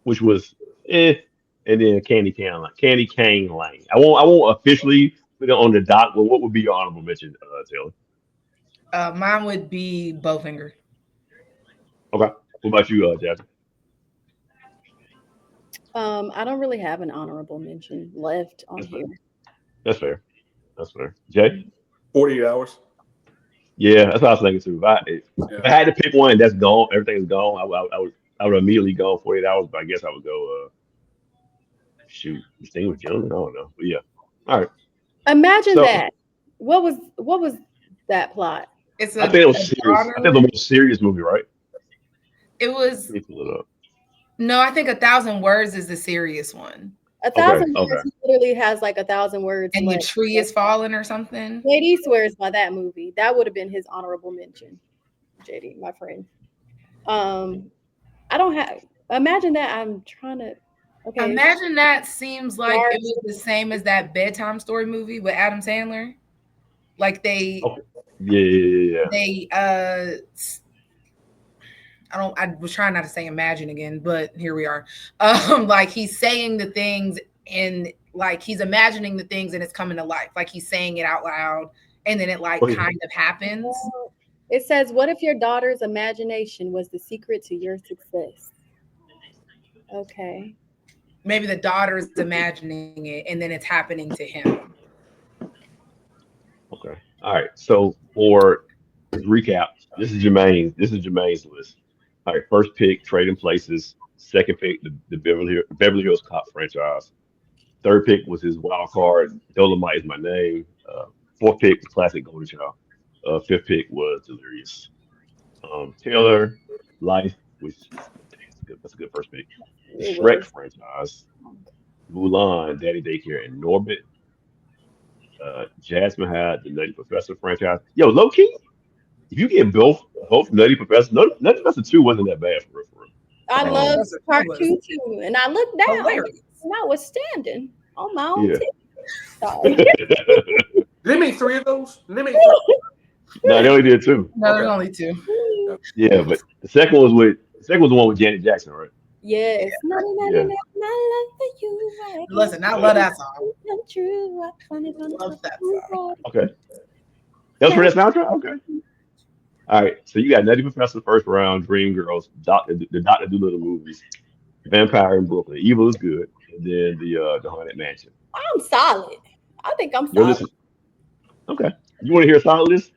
Speaker 1: which was and then Candy Cane Lane. I won't officially put it on the dock. But what would be your honorable mention, Taylor?
Speaker 3: Mine would be Bowfinger.
Speaker 1: Okay. What about you, Jasmine?
Speaker 2: I don't really have an honorable mention left on
Speaker 1: That's fair.
Speaker 2: here.
Speaker 1: That's fair. That's fair. Jay?
Speaker 4: 48 hours.
Speaker 1: Yeah, that's what I was thinking too. If I
Speaker 4: Yeah.
Speaker 1: had to pick one that's gone, everything's gone, I would immediately go 48 hours, but I guess I would go shoot, this thing was young. I don't know. But yeah. All right.
Speaker 2: Imagine
Speaker 1: So
Speaker 2: that. What was that plot?
Speaker 3: It's
Speaker 1: I
Speaker 3: a,
Speaker 1: think it
Speaker 3: a
Speaker 1: was serious. I think
Speaker 3: daughter.
Speaker 1: the most serious movie, right?
Speaker 3: It was
Speaker 1: Let me pull it up.
Speaker 3: no, I think 1,000 words is the serious one.
Speaker 2: A
Speaker 1: Okay,
Speaker 2: thousand
Speaker 1: okay.
Speaker 2: words he literally has like 1,000 words
Speaker 3: And the
Speaker 2: left.
Speaker 3: tree is falling or something.
Speaker 2: JD swears by that movie. That would have been his honorable mention. JD, my friend. Um, I don't have. Imagine that. I'm trying to. Okay,
Speaker 3: Imagine that seems like
Speaker 2: dark.
Speaker 3: it was the same as that bedtime story movie with Adam Sandler. Like
Speaker 1: Okay. Yeah, yeah, yeah,
Speaker 3: they I was trying not to say imagine again, but here we are. Like he's saying the things and like he's imagining the things and it's coming to life. Like he's saying it out loud and then it like
Speaker 1: yeah.
Speaker 3: kind of happens.
Speaker 2: It says, "What if your daughter's imagination was the secret to your success?" Okay.
Speaker 3: Maybe the daughter's imagining it and then it's happening to him.
Speaker 1: Okay. All right. So for recap, this is Jermaine's list. All right. First pick, Trading Places. Second pick, the Beverly Hills Cop franchise. Third pick was his wild card. Dolomite is my name. Fourth pick, the classic Golden Child. Fifth pick was Delirious. Taylor, Life, which that's a good first pick. The
Speaker 2: It
Speaker 1: Shrek
Speaker 2: was.
Speaker 1: franchise, Mulan, Daddy Daycare, and Norbit. Jasmine had the Nutty Professor franchise. Yo, low key, if you get both Nutty Professor, Nutty Professor 2 wasn't that bad for real. For
Speaker 2: I
Speaker 1: real.
Speaker 2: love
Speaker 3: It
Speaker 2: part
Speaker 3: was
Speaker 2: two too, and I looked down,
Speaker 3: hilarious.
Speaker 2: and I was standing on my own
Speaker 1: Yeah.
Speaker 2: tip. Sorry.
Speaker 4: Did they make three of those? Did they make three?
Speaker 1: No, they only did two.
Speaker 3: No, there's
Speaker 4: Okay.
Speaker 3: only two.
Speaker 1: Yeah, but the second was the one with Janet Jackson, right?
Speaker 2: Yes. No, no, no, no,
Speaker 1: Yeah.
Speaker 2: no, my love for you. Right
Speaker 3: Listen, I
Speaker 1: Yeah.
Speaker 3: love that song.
Speaker 2: come true. I find it
Speaker 3: Love that song.
Speaker 1: Okay. That was for that soundtrack? Okay. All right. So you got Nutty Professor first round, Dreamgirls, the Doctor Dolittle movies, Vampire in Brooklyn, Evil is Good, and then the Haunted Mansion.
Speaker 2: I'm solid. I think I'm
Speaker 1: You're
Speaker 2: solid.
Speaker 1: listening. Okay. You want to hear a solid list?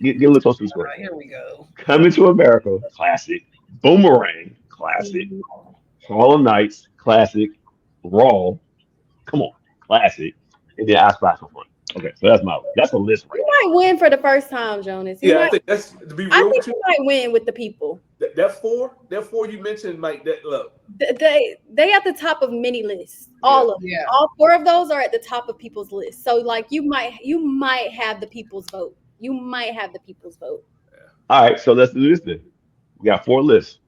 Speaker 1: Get a little closer to the
Speaker 3: All
Speaker 1: score.
Speaker 3: right, here we go.
Speaker 1: Coming to America, classic. Boomerang, classic. Harlem Nights, classic. Raw, come on, classic. And then I Spy for Fun. Okay, so that's a list right
Speaker 2: You might win for the first time, Jonas.
Speaker 4: Yeah, I think that's to be
Speaker 2: I
Speaker 4: real
Speaker 2: think
Speaker 4: with you.
Speaker 2: you might win with the people.
Speaker 4: That four you mentioned, Mike. That look,
Speaker 2: They at the top of many lists. All of them.
Speaker 3: Yeah.
Speaker 2: All four of those are at the top of people's lists. So like you might have the people's vote. You might have the people's vote.
Speaker 1: All right, so let's do this then. We got four lists.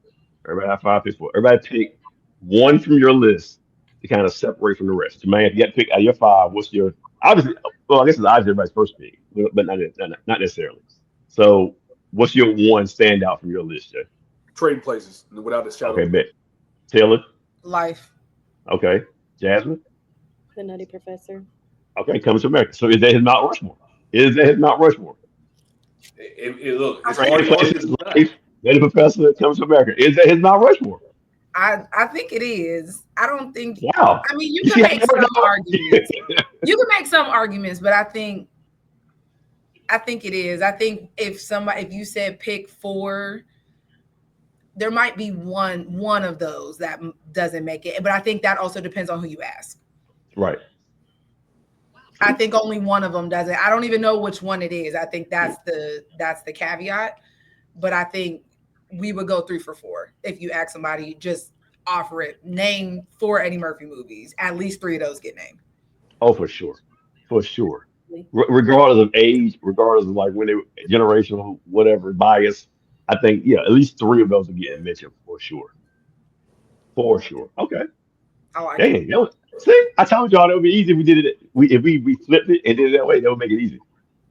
Speaker 1: Everybody have five picks. Everybody pick one from your list to kind of separate from the rest. Jermaine, if you got to pick out of your five, what's your obviously Well, I guess it's odds everybody's first pick, but not necessarily. So, what's your one standout from your list, Jay?
Speaker 4: Trading places without a shadow
Speaker 1: Okay,
Speaker 4: of a doubt.
Speaker 1: bet. Taylor.
Speaker 3: Life.
Speaker 1: Okay, Jasmine.
Speaker 2: The Nutty Professor.
Speaker 1: Okay, comes to America. So is that his Mount Rushmore? Is that his Mount Rushmore?
Speaker 4: Look,
Speaker 3: I
Speaker 4: it's
Speaker 3: think
Speaker 4: hard
Speaker 1: Trading
Speaker 4: to argue
Speaker 1: places,
Speaker 4: it's not.
Speaker 1: life, Nutty Professor comes to America. Is that his Mount Rushmore?
Speaker 3: I think it is. I don't think.
Speaker 1: Wow.
Speaker 3: I mean, you
Speaker 1: You see
Speaker 3: can
Speaker 1: how
Speaker 3: make
Speaker 1: it
Speaker 3: some
Speaker 1: works out?
Speaker 3: arguments. You can make some arguments, but I think it is. I think if you said pick four, there might be one of those that doesn't make it. But I think that also depends on who you ask.
Speaker 1: Right.
Speaker 3: I think only one of them does it. I don't even know which one it is. I think that's the caveat. But I think we would go 3 for 4 if you ask somebody, just offer it. Name 4 Eddie Murphy movies. At least 3 of those get named.
Speaker 1: Oh, for sure. For sure. Regardless of age, regardless of like when they generational, whatever bias, I think yeah, at least three of those are getting mentioned for sure. For sure. Okay.
Speaker 3: I like it.
Speaker 1: Dang, see, I told y'all it would be easy if we did it. We flipped it and did it that way. That would make it easy.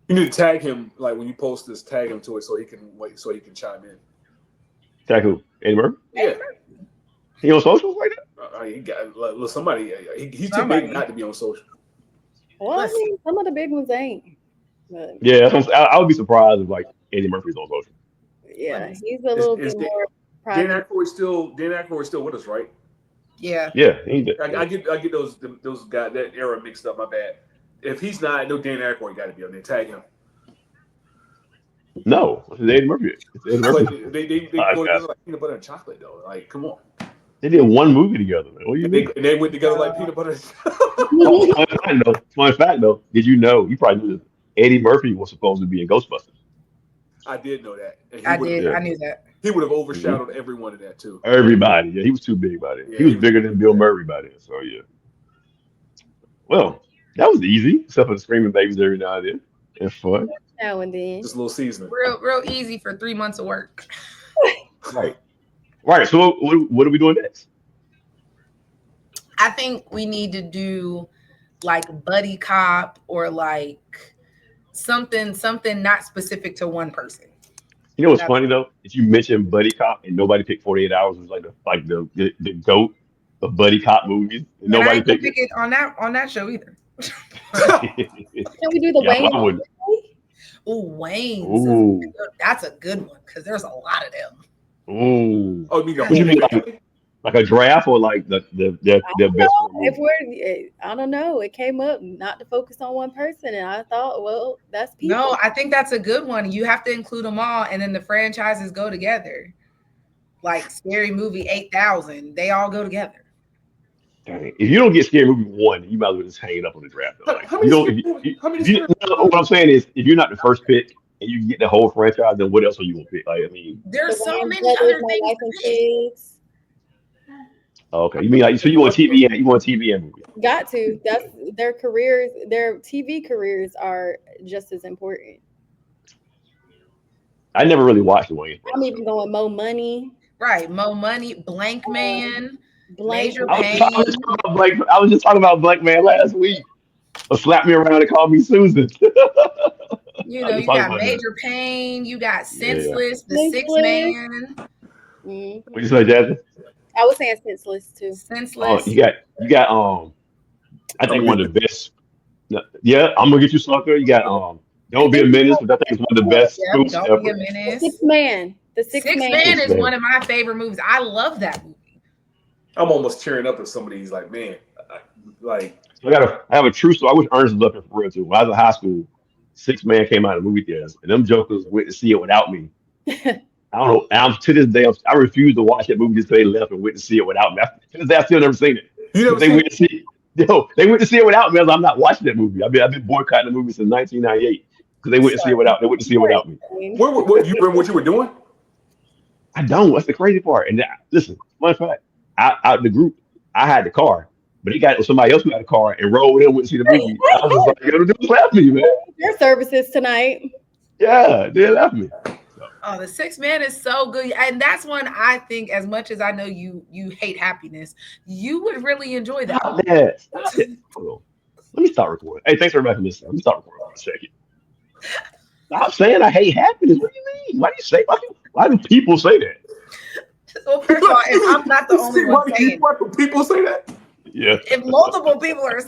Speaker 4: You need to tag him, like when you post this, tag him to it so he can wait, so he can chime in.
Speaker 1: Tag who? Eddie Murphy?
Speaker 4: Yeah,
Speaker 1: He on socials like that?
Speaker 4: he got look, somebody. He's too
Speaker 3: Somebody.
Speaker 4: big not to be on social.
Speaker 2: Well, I
Speaker 3: Listen.
Speaker 2: mean, some of the big ones ain't. But
Speaker 1: Yeah, that's what I would be surprised if like Eddie Murphy's on social.
Speaker 2: yeah, he's a little
Speaker 4: Is
Speaker 2: bit more
Speaker 4: Dan
Speaker 2: private.
Speaker 4: Aykroyd's still with us, right?
Speaker 3: Yeah.
Speaker 1: Yeah,
Speaker 4: I get those guys that era mixed up. My bad. If he's not, I know Dan Aykroyd got to be on there. Tag him.
Speaker 1: no, it's Eddie Murphy. It's Eddie
Speaker 4: But
Speaker 1: Murphy.
Speaker 4: they go together like peanut butter and chocolate though. Like, come on.
Speaker 1: They did one movie together, man. What do you mean?
Speaker 4: And they went together like peanut butter.
Speaker 1: Oh, fun fact though, did you know? You probably knew this. Eddie Murphy was supposed to be in Ghostbusters.
Speaker 4: I did know that. And
Speaker 3: I did.
Speaker 1: Yeah.
Speaker 3: I knew that.
Speaker 4: He would have overshadowed everyone in that too.
Speaker 1: Everybody, yeah, he was too big by then.
Speaker 4: Yeah,
Speaker 1: He was
Speaker 4: he was
Speaker 1: bigger
Speaker 4: big.
Speaker 1: than Bill Murray by then. So yeah. Well, that was easy, except for the screaming babies every now and then. It's fun.
Speaker 2: Now and then.
Speaker 4: Just a little seasoning.
Speaker 3: Real easy for 3 months of work.
Speaker 1: Right. Right. So what are we doing next?
Speaker 3: I think we need to do like buddy cop or like something not specific to one person.
Speaker 1: You know what's funny though? If you mentioned Buddy Cop and nobody picked 48 Hours, it was like the goat of Buddy Cop movies. And
Speaker 3: And I
Speaker 1: nobody
Speaker 3: ain't gonna
Speaker 1: picked
Speaker 3: pick it on that show either.
Speaker 1: it.
Speaker 2: Can we do the
Speaker 1: Yeah,
Speaker 2: Wayne?
Speaker 1: I wouldn't.
Speaker 3: Ooh, Wayne's.
Speaker 1: Ooh.
Speaker 3: That's a good one because there's a lot of them.
Speaker 1: Ooh.
Speaker 4: Oh, you mean
Speaker 1: What you mean, like a draft or like the their best
Speaker 2: Well,
Speaker 1: movie?
Speaker 2: if we're, I don't know. It came up not to focus on one person, and I thought, well, that's people.
Speaker 3: No, I think that's a good one. You have to include them all, and then the franchises go together. Like Scary Movie 8000, they all go together.
Speaker 1: Dang. If you don't get Scary Movie 1, you might as well just hang it up on the draft. Though. Like,
Speaker 4: How
Speaker 1: you
Speaker 4: many
Speaker 1: don't.
Speaker 4: scary movies? How many
Speaker 1: If you,
Speaker 4: scary
Speaker 1: no, what I'm saying is, if you're not the first pick and you get the whole franchise, then what else are you gonna pick? Like, I mean,
Speaker 3: There's
Speaker 2: The
Speaker 3: so
Speaker 2: Wayans
Speaker 3: many
Speaker 2: brothers,
Speaker 3: other
Speaker 2: My
Speaker 3: things
Speaker 2: Wife
Speaker 3: to
Speaker 2: and
Speaker 3: pick.
Speaker 2: Kids.
Speaker 1: okay, you mean like so you want TVN movie?
Speaker 2: Got to. That's their careers. Their TV careers are just as important.
Speaker 1: I never really watched the Wayne.
Speaker 2: I'm even going Mo Money,
Speaker 3: Right, Mo Money, Blank Man,
Speaker 2: Blank.
Speaker 3: Major
Speaker 1: I was, I was
Speaker 3: Pain.
Speaker 1: just talking about Blake. I was just talking about Black Man last week. Or slap me around and call me Susan.
Speaker 3: You
Speaker 1: I
Speaker 3: know,
Speaker 1: was
Speaker 3: you
Speaker 1: talking
Speaker 3: got
Speaker 1: about that.
Speaker 3: Major Pain, you got
Speaker 1: Yeah.
Speaker 3: Senseless, The Sixth
Speaker 2: Senseless.
Speaker 3: Man,
Speaker 1: What you say, Jasmine?
Speaker 2: I was saying senseless too.
Speaker 1: Oh,
Speaker 3: Senseless.
Speaker 1: you got I think one of the best. Yeah, I'm gonna get you, sucker. You got Don't Be a Menace, which I think is one of the best
Speaker 3: Yep,
Speaker 1: spoofs
Speaker 3: Don't Be a
Speaker 1: ever.
Speaker 2: The
Speaker 3: Menace.
Speaker 2: Sixth Man. The Sixth
Speaker 3: Sixth
Speaker 2: Man.
Speaker 3: Man
Speaker 1: Six
Speaker 3: is
Speaker 1: Man.
Speaker 3: one of my favorite movies. I love that movie.
Speaker 4: I'm almost tearing up at some of these. Like, man, like
Speaker 1: So I have a true story. I wish Ernest was up here for real too. When I was in high school, Six Man came out of the movie theaters, and them jokers went to see it without me. I don't know. To this day, I refuse to watch that movie just because they left and went to see it without me. To this day, I still never seen it.
Speaker 4: you
Speaker 1: But
Speaker 4: never
Speaker 1: they
Speaker 4: seen
Speaker 1: went to see they went to see it without me. I'm not watching that movie. I've been boycotting the movie since 1998 because they went to see it without. They went to see it without me.
Speaker 4: what you remember what you were doing?
Speaker 1: I don't. That's the crazy part. And listen, fun fact. Out the group, I had the car, but he got somebody else who had a car and rode with him went to see the movie. I was just like, yo, the dude left me, man.
Speaker 2: Their services tonight.
Speaker 1: Yeah, they left me.
Speaker 3: Oh, The Sixth Man is so good. And that's one I think, as much as I know you hate Happiness, you would really enjoy that
Speaker 1: Stop
Speaker 3: one.
Speaker 1: that. Stop it. Hold on. Let me start recording. Hey, thanks everybody for listening. Let me start recording for a second. Stop saying I hate happiness. What do you mean? Why do people say that?
Speaker 3: Well, first of all, if I'm not the only one saying,
Speaker 4: why do people say that?
Speaker 1: Yeah.
Speaker 3: if multiple people are